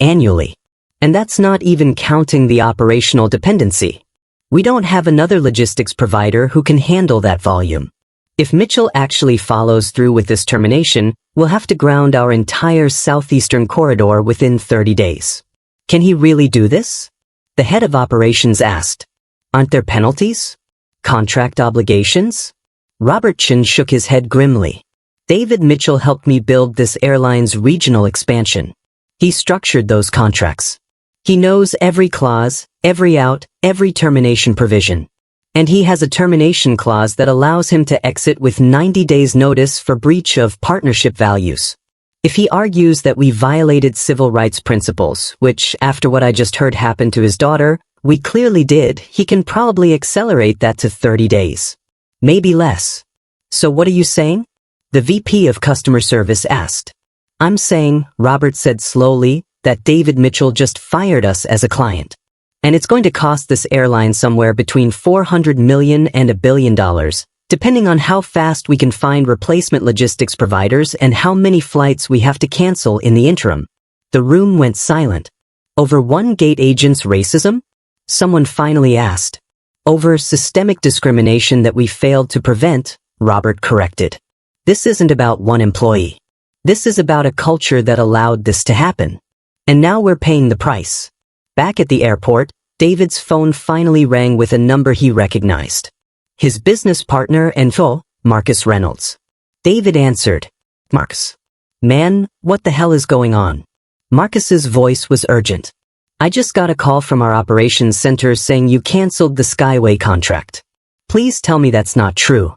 annually. And that's not even counting the operational dependency. We don't have another logistics provider who can handle that volume. If Mitchell actually follows through with this termination, we'll have to ground our entire southeastern corridor within 30 days. Can he really do this? The head of operations asked. Aren't there penalties? Contract obligations? Robert Chin shook his head grimly. David Mitchell helped me build this airline's regional expansion. He structured those contracts. He knows every clause, every out, every termination provision. And he has a termination clause that allows him to exit with 90 days notice for breach of partnership values. If he argues that we violated civil rights principles, which, after what I just heard happened to his daughter, we clearly did, he can probably accelerate that to 30 days. Maybe less. So what are you saying? The VP of Customer Service asked. I'm saying, Robert said slowly, that David Mitchell just fired us as a client. And it's going to cost this airline somewhere between $400 million and $1 billion, depending on how fast we can find replacement logistics providers and how many flights we have to cancel in the interim. The room went silent. Over one gate agent's racism? Someone finally asked. Over systemic discrimination that we failed to prevent, Robert corrected. This isn't about one employee. This is about a culture that allowed this to happen. And now we're paying the price. Back at the airport, David's phone finally rang with a number he recognized. His business partner and foe, Marcus Reynolds. David answered. Marcus. Man, what the hell is going on? Marcus's voice was urgent. I just got a call from our operations center saying you canceled the SkyWay contract. Please tell me that's not true.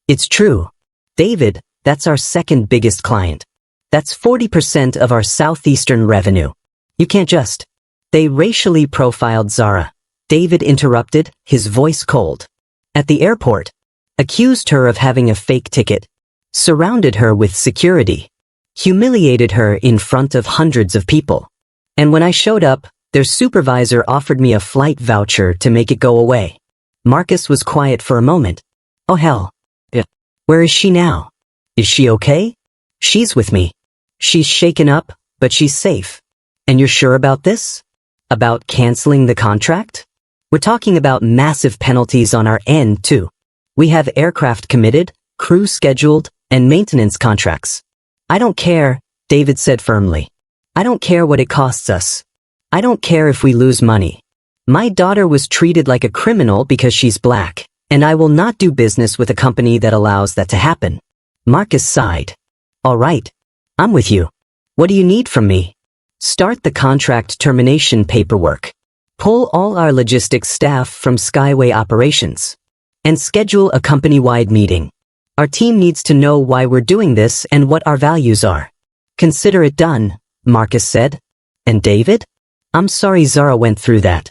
It's true. David, that's our second biggest client. That's 40% of our southeastern revenue. You can't just. They racially profiled Zara. David interrupted, his voice cold. At the airport. Accused her of having a fake ticket. Surrounded her with security. Humiliated her in front of hundreds of people. And when I showed up, their supervisor offered me a flight voucher to make it go away. Marcus was quiet for a moment. Oh hell. Yeah. Where is she now? Is she okay? She's with me. She's shaken up, but she's safe. And you're sure about this? About canceling the contract? We're talking about massive penalties on our end, too. We have aircraft committed, crew scheduled, and maintenance contracts. I don't care, David said firmly. I don't care what it costs us. I don't care if we lose money. My daughter was treated like a criminal because she's black, and I will not do business with a company that allows that to happen. Marcus sighed. All right. I'm with you. What do you need from me? Start the contract termination paperwork. Pull all our logistics staff from SkyWay operations. And schedule a company-wide meeting. Our team needs to know why we're doing this and what our values are. Consider it done, Marcus said. And David? I'm sorry Zara went through that.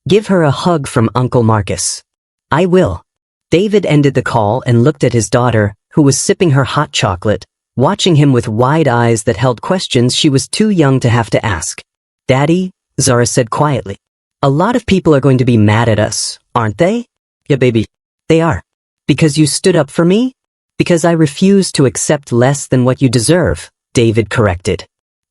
Give her a hug from Uncle Marcus. I will. David ended the call and looked at his daughter, who was sipping her hot chocolate, watching him with wide eyes that held questions she was too young to have to ask. Daddy, Zara said quietly. A lot of people are going to be mad at us, aren't they? Yeah, baby. They are. Because you stood up for me? Because I refuse to accept less than what you deserve, David corrected.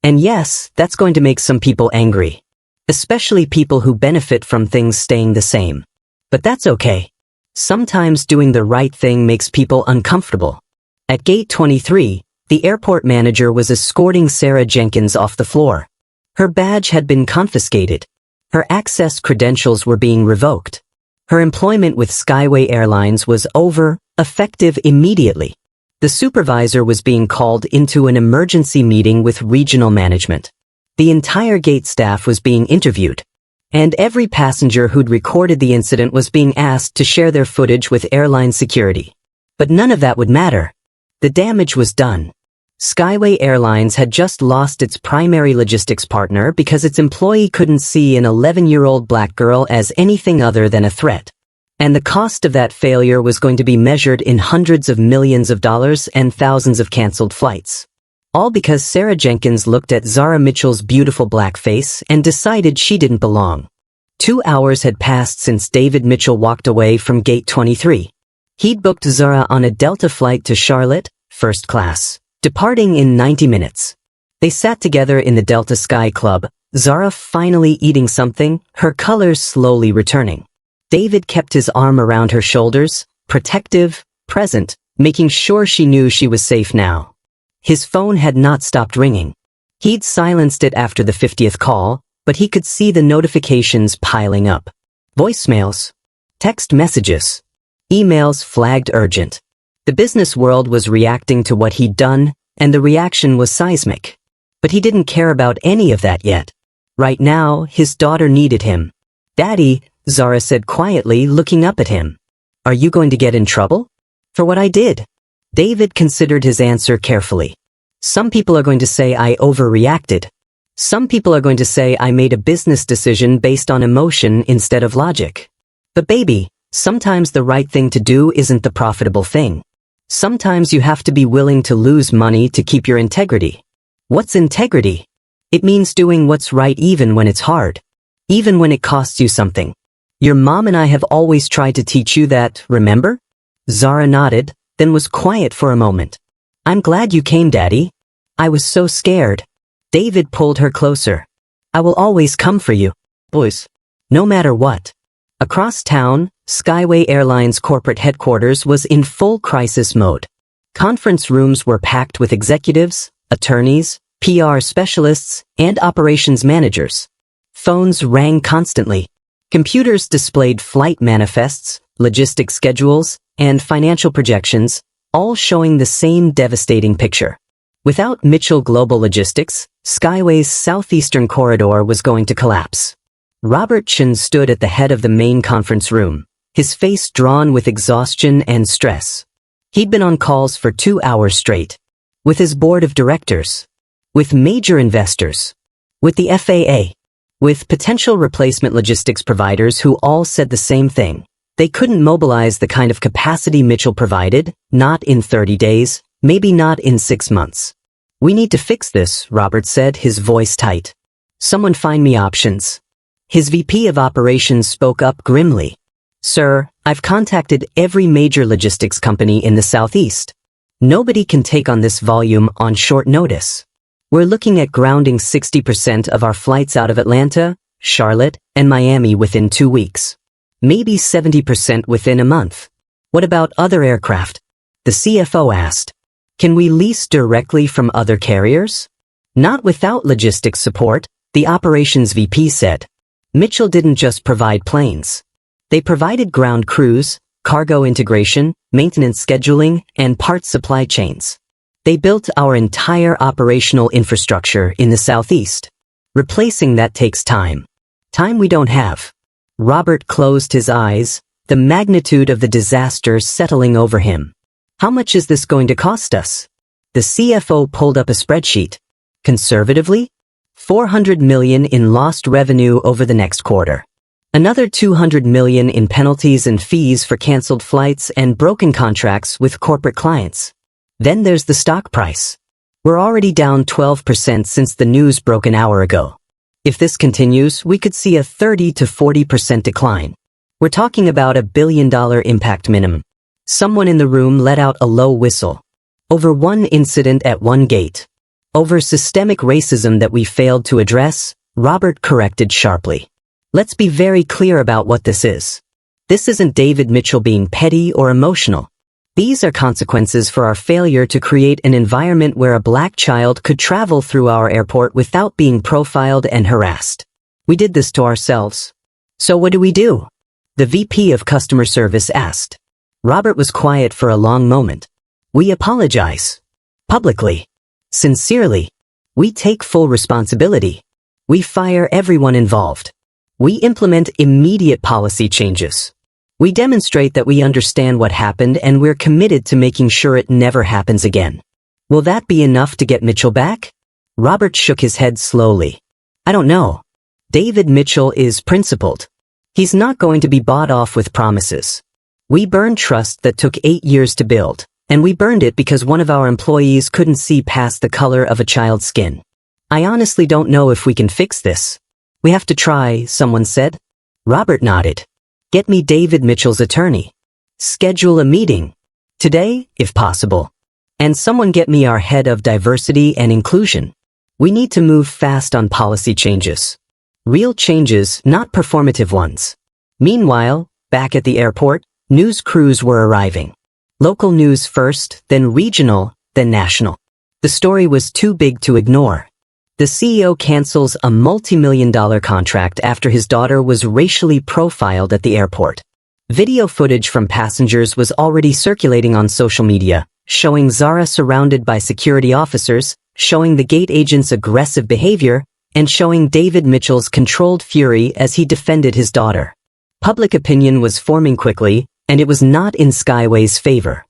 And yes, that's going to make some people angry. Especially people who benefit from things staying the same. But that's okay. Sometimes doing the right thing makes people uncomfortable. At gate 23, the airport manager was escorting Sarah Jenkins off the floor. Her badge had been confiscated. Her access credentials were being revoked. Her employment with SkyWay Airlines was over, effective immediately. The supervisor was being called into an emergency meeting with regional management. The entire gate staff was being interviewed. And every passenger who'd recorded the incident was being asked to share their footage with airline security. But none of that would matter. The damage was done. SkyWay Airlines had just lost its primary logistics partner because its employee couldn't see an 11-year-old black girl as anything other than a threat. And the cost of that failure was going to be measured in hundreds of millions of dollars and thousands of canceled flights. All because Sarah Jenkins looked at Zara Mitchell's beautiful black face and decided she didn't belong. 2 hours had passed since David Mitchell walked away from Gate 23. He'd booked Zara on a Delta flight to Charlotte, first class, departing in 90 minutes. They sat together in the Delta Sky Club, Zara finally eating something, her colors slowly returning. David kept his arm around her shoulders, protective, present, making sure she knew she was safe now. His phone had not stopped ringing. He'd silenced it after the 50th call, but he could see the notifications piling up. Voicemails, text messages, emails flagged urgent. The business world was reacting to what he'd done, and the reaction was seismic. But he didn't care about any of that yet. Right now, his daughter needed him. "Daddy," Zara said quietly, looking up at him. "Are you going to get in trouble?" "For what I did." David considered his answer carefully. "Some people are going to say I overreacted. Some people are going to say I made a business decision based on emotion instead of logic. But baby, sometimes the right thing to do isn't the profitable thing. Sometimes you have to be willing to lose money to keep your integrity." "What's integrity?" "It means doing what's right even when it's hard. Even when it costs you something. Your mom and I have always tried to teach you that, remember?" Zara nodded, then was quiet for a moment. "I'm glad you came, Daddy. I was so scared." David pulled her closer. "I will always come for you, boys. No matter what." Across town, SkyWay Airlines corporate headquarters was in full crisis mode. Conference rooms were packed with executives, attorneys, PR specialists, and operations managers. Phones rang constantly. Computers displayed flight manifests, logistics schedules, and financial projections, all showing the same devastating picture. Without Mitchell Global Logistics, SkyWay's southeastern corridor was going to collapse. Robert Chen stood at the head of the main conference room, his face drawn with exhaustion and stress. He'd been on calls for 2 hours straight. With his board of directors. With major investors. With the FAA. With potential replacement logistics providers who all said the same thing. They couldn't mobilize the kind of capacity Mitchell provided, not in 30 days, maybe not in 6 months. "We need to fix this," Robert said, his voice tight. "Someone find me options." His VP of operations spoke up grimly. "Sir, I've contacted every major logistics company in the Southeast. Nobody can take on this volume on short notice. We're looking at grounding 60% of our flights out of Atlanta, Charlotte, and Miami within 2 weeks. Maybe 70% within a month. What about other aircraft?" The CFO asked. "Can we lease directly from other carriers?" "Not without logistics support," the operations VP said. Mitchell didn't just provide planes. They provided ground crews, cargo integration, maintenance scheduling, and parts supply chains. They built our entire operational infrastructure in the Southeast. Replacing that takes time. Time we don't have. Robert closed his eyes, the magnitude of the disaster settling over him. "How much is this going to cost us?" The CFO pulled up a spreadsheet. Conservatively, $400 million in lost revenue over the next quarter. Another $200 million in penalties and fees for canceled flights and broken contracts with corporate clients. Then there's the stock price. We're already down 12% since the news broke an hour ago. If this continues, we could see a 30 to 40% decline. We're talking about $1 billion impact minimum. Someone in the room let out a low whistle. Over one incident at one gate. Over systemic racism that we failed to address, Robert corrected sharply. "Let's be very clear about what this is. This isn't David Mitchell being petty or emotional. These are consequences for our failure to create an environment where a black child could travel through our airport without being profiled and harassed. We did this to ourselves. So what do we do?" The VP of customer service asked. Robert was quiet for a long moment. "We apologize. Publicly. Sincerely. We take full responsibility. We fire everyone involved. We implement immediate policy changes. We demonstrate that we understand what happened and we're committed to making sure it never happens again." Will that be enough to get Mitchell back? Robert shook his head slowly. I don't know. David Mitchell is principled. He's not going to be bought off with promises. We burned trust that took 8 years to build, and we burned it because one of our employees couldn't see past the color of a child's skin. I honestly don't know if we can fix this. We have to try, someone said. Robert nodded. Get me David Mitchell's attorney. Schedule a meeting. Today, if possible. And someone get me our head of diversity and inclusion. We need to move fast on policy changes. Real changes, not performative ones. Meanwhile, back at the airport, news crews were arriving. Local news first, then regional, then national. The story was too big to ignore. The CEO cancels a multi-million-dollar contract after his daughter was racially profiled at the airport. Video footage from passengers was already circulating on social media, showing Zara surrounded by security officers, showing the gate agent's aggressive behavior, and showing David Mitchell's controlled fury as he defended his daughter. Public opinion was forming quickly, and it was not in SkyWay's favor.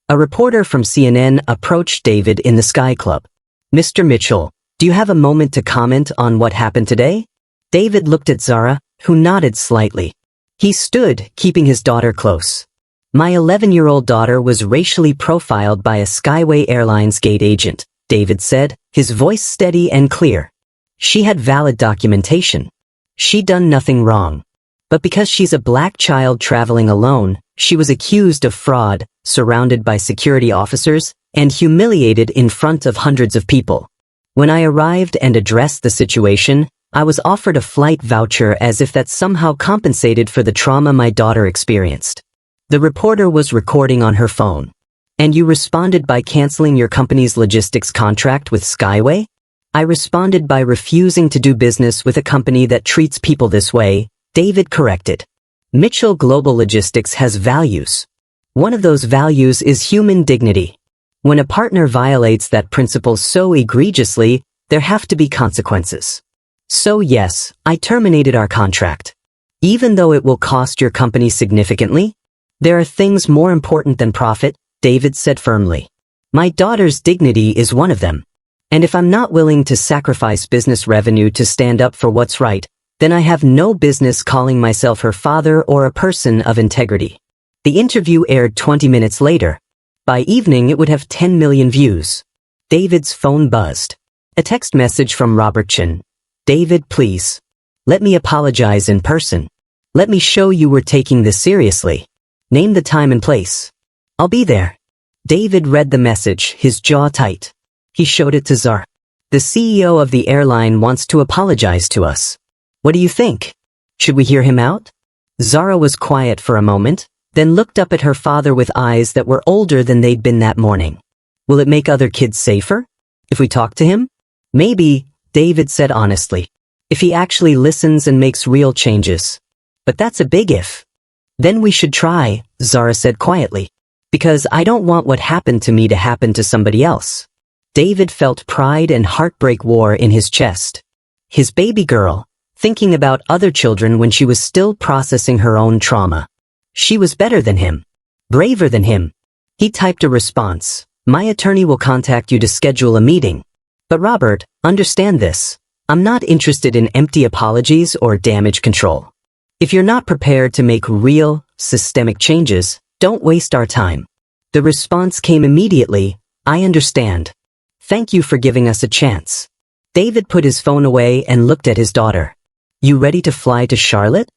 A reporter from CNN approached David in the Sky Club. Mr. Mitchell, do you have a moment to comment on what happened today? David looked at Zara, who nodded slightly. He stood, keeping his daughter close. My 11-year-old daughter was racially profiled by a SkyWay Airlines gate agent, David said, his voice steady and clear. She had valid documentation. She'd done nothing wrong. But because she's a black child traveling alone, she was accused of fraud, surrounded by security officers, and humiliated in front of hundreds of people. When I arrived and addressed the situation, I was offered a flight voucher as if that somehow compensated for the trauma my daughter experienced. The reporter was recording on her phone. And you responded by canceling your company's logistics contract with SkyWay? I responded by refusing to do business with a company that treats people this way, David corrected. Mitchell Global Logistics has values. One of those values is human dignity. When a partner violates that principle so egregiously, there have to be consequences. So yes, I terminated our contract. Even though it will cost your company significantly, there are things more important than profit, David said firmly. My daughter's dignity is one of them. And if I'm not willing to sacrifice business revenue to stand up for what's right, then I have no business calling myself her father or a person of integrity. The interview aired 20 minutes later. By evening it would have 10 million views. David's phone buzzed. A text message from Robert Chin. David, please. Let me apologize in person. Let me show you we're taking this seriously. Name the time and place. I'll be there. David read the message, his jaw tight. He showed it to Zara. The CEO of the airline wants to apologize to us. What do you think? Should we hear him out? Zara was quiet for a moment, then looked up at her father with eyes that were older than they'd been that morning. Will it make other kids safer? If we talk to him? Maybe, David said honestly. If he actually listens and makes real changes. But that's a big if. Then we should try, Zara said quietly. Because I don't want what happened to me to happen to somebody else. David felt pride and heartbreak war in his chest. His baby girl, thinking about other children when she was still processing her own trauma. She was better than him. Braver than him. He typed a response. My attorney will contact you to schedule a meeting. But Robert, understand this. I'm not interested in empty apologies or damage control. If you're not prepared to make real, systemic changes, don't waste our time. The response came immediately. I understand. Thank you for giving us a chance. David put his phone away and looked at his daughter. You ready to fly to Charlotte?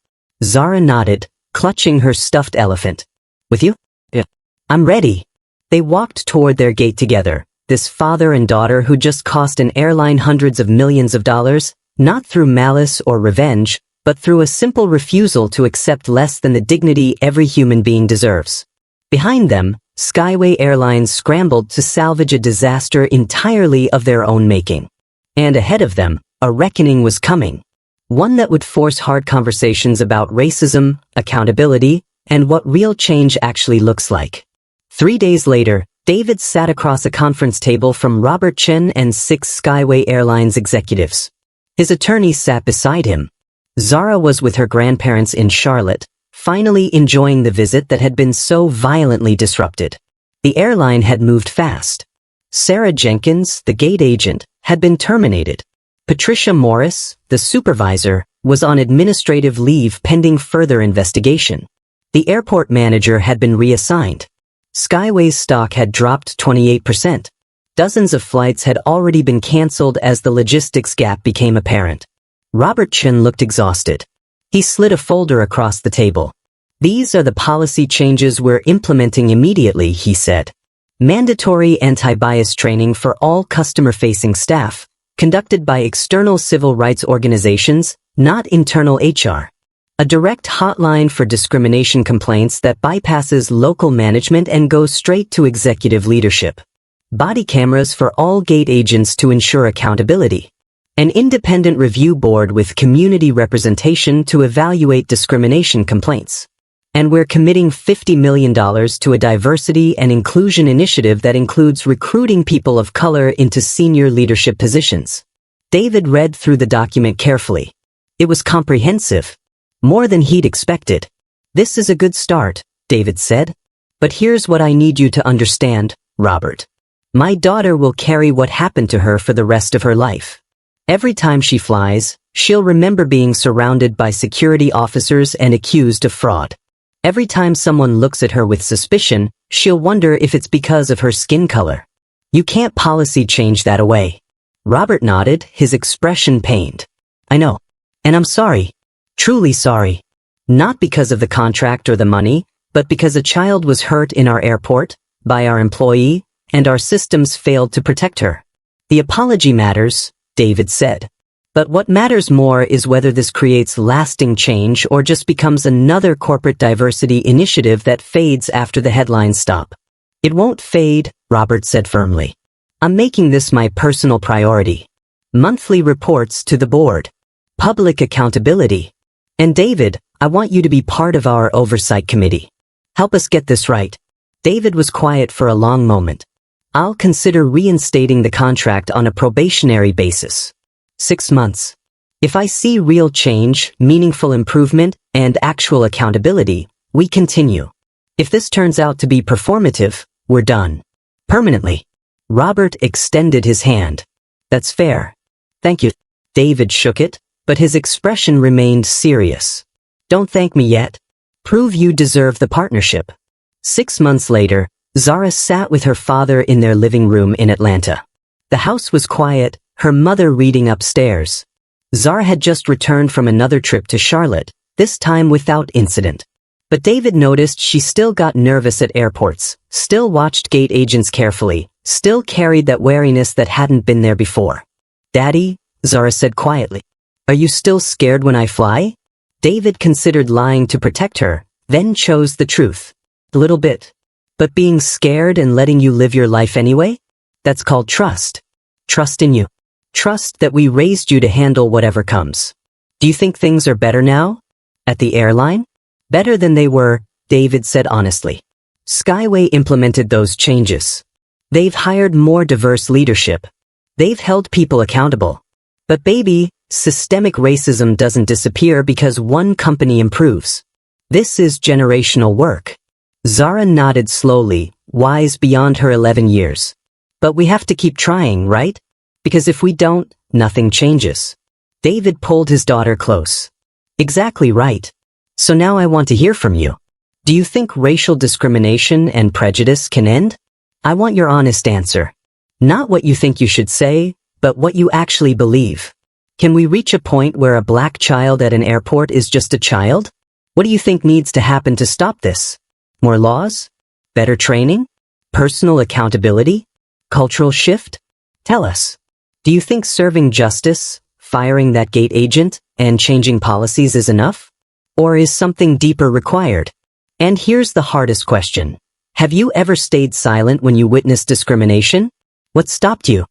Zara nodded, clutching her stuffed elephant. With you? Yeah. I'm ready. They walked toward their gate together, this father and daughter who just cost an airline hundreds of millions of dollars, not through malice or revenge, but through a simple refusal to accept less than the dignity every human being deserves. Behind them, SkyWay Airlines scrambled to salvage a disaster entirely of their own making. And ahead of them, a reckoning was coming. One that would force hard conversations about racism, accountability, and what real change actually looks like. 3 days later, David sat across a conference table from Robert Chen and 6 SkyWay Airlines executives. His attorney sat beside him. Zara was with her grandparents in Charlotte, finally enjoying the visit that had been so violently disrupted. The airline had moved fast. Sarah Jenkins, the gate agent, had been terminated. Patricia Morris, the supervisor, was on administrative leave pending further investigation. The airport manager had been reassigned. SkyWay's stock had dropped 28%. Dozens of flights had already been canceled as the logistics gap became apparent. Robert Chen looked exhausted. He slid a folder across the table. "These are the policy changes we're implementing immediately," he said. Mandatory anti-bias training for all customer-facing staff, conducted by external civil rights organizations, not internal HR. A direct hotline for discrimination complaints that bypasses local management and goes straight to executive leadership. Body cameras for all gate agents to ensure accountability. An independent review board with community representation to evaluate discrimination complaints. And we're committing $50 million to a diversity and inclusion initiative that includes recruiting people of color into senior leadership positions. David read through the document carefully. It was comprehensive. More than he'd expected. "This is a good start," David said. "But here's what I need you to understand, Robert. My daughter will carry what happened to her for the rest of her life. Every time she flies, she'll remember being surrounded by security officers and accused of fraud. Every time someone looks at her with suspicion, she'll wonder if it's because of her skin color. You can't policy change that away." Robert nodded, his expression pained. "I know. And I'm sorry. Truly sorry. Not because of the contract or the money, but because a child was hurt in our airport, by our employee, and our systems failed to protect her. The apology matters," David said. "But what matters more is whether this creates lasting change or just becomes another corporate diversity initiative that fades after the headlines stop." "It won't fade," Robert said firmly. "I'm making this my personal priority. Monthly reports to the board. Public accountability. And David, I want you to be part of our oversight committee. Help us get this right." David was quiet for a long moment. "I'll consider reinstating the contract on a probationary basis. 6 months. If I see real change, meaningful improvement, and actual accountability, we continue. If this turns out to be performative, we're done. Permanently." Robert extended his hand. "That's fair. Thank you." David shook it, but his expression remained serious. "Don't thank me yet. Prove you deserve the partnership." 6 months later, Zara sat with her father in their living room in Atlanta. The house was quiet, her mother reading upstairs. Zara had just returned from another trip to Charlotte, this time without incident. But David noticed she still got nervous at airports, still watched gate agents carefully, still carried that wariness that hadn't been there before. "Daddy," Zara said quietly, "are you still scared when I fly?" David considered lying to protect her, then chose the truth. "A little bit. But being scared and letting you live your life anyway? That's called trust. Trust in you. Trust that we raised you to handle whatever comes. Do you think things are better now? At the airline? Better than they were," David said honestly. "SkyWay implemented those changes. They've hired more diverse leadership. They've held people accountable. But baby, systemic racism doesn't disappear because one company improves. This is generational work." Zara nodded slowly, wise beyond her 11 years. "But we have to keep trying, right? Because if we don't, nothing changes." David pulled his daughter close. "Exactly right. So now I want to hear from you. Do you think racial discrimination and prejudice can end? I want your honest answer. Not what you think you should say, but what you actually believe. Can we reach a point where a black child at an airport is just a child? What do you think needs to happen to stop this? More laws? Better training? Personal accountability? Cultural shift? Tell us. Do you think serving justice, firing that gate agent, and changing policies is enough? Or is something deeper required? And here's the hardest question. Have you ever stayed silent when you witnessed discrimination? What stopped you?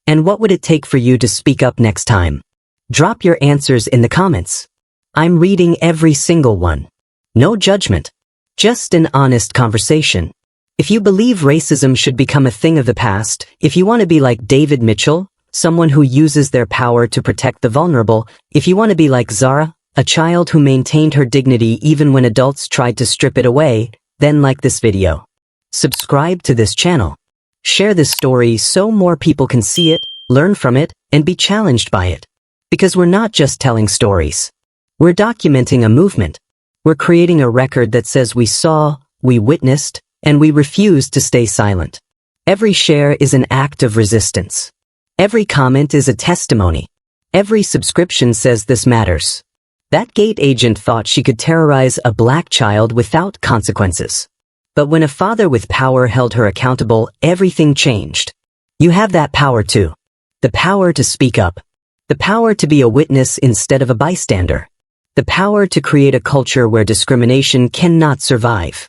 And what would it take for you to speak up next time? Drop your answers in the comments. I'm reading every single one. No judgment. Just an honest conversation. If you believe racism should become a thing of the past, if you want to be like David Mitchell, someone who uses their power to protect the vulnerable, if you want to be like Zara, a child who maintained her dignity even when adults tried to strip it away, then like this video. Subscribe to this channel. Share this story so more people can see it, learn from it, and be challenged by it. Because we're not just telling stories. We're documenting a movement. We're creating a record that says we saw, we witnessed, and we refused to stay silent. Every share is an act of resistance. Every comment is a testimony. Every subscription says this matters. That gate agent thought she could terrorize a black child without consequences. But when a father with power held her accountable, everything changed. You have that power too. The power to speak up. The power to be a witness instead of a bystander. The power to create a culture where discrimination cannot survive.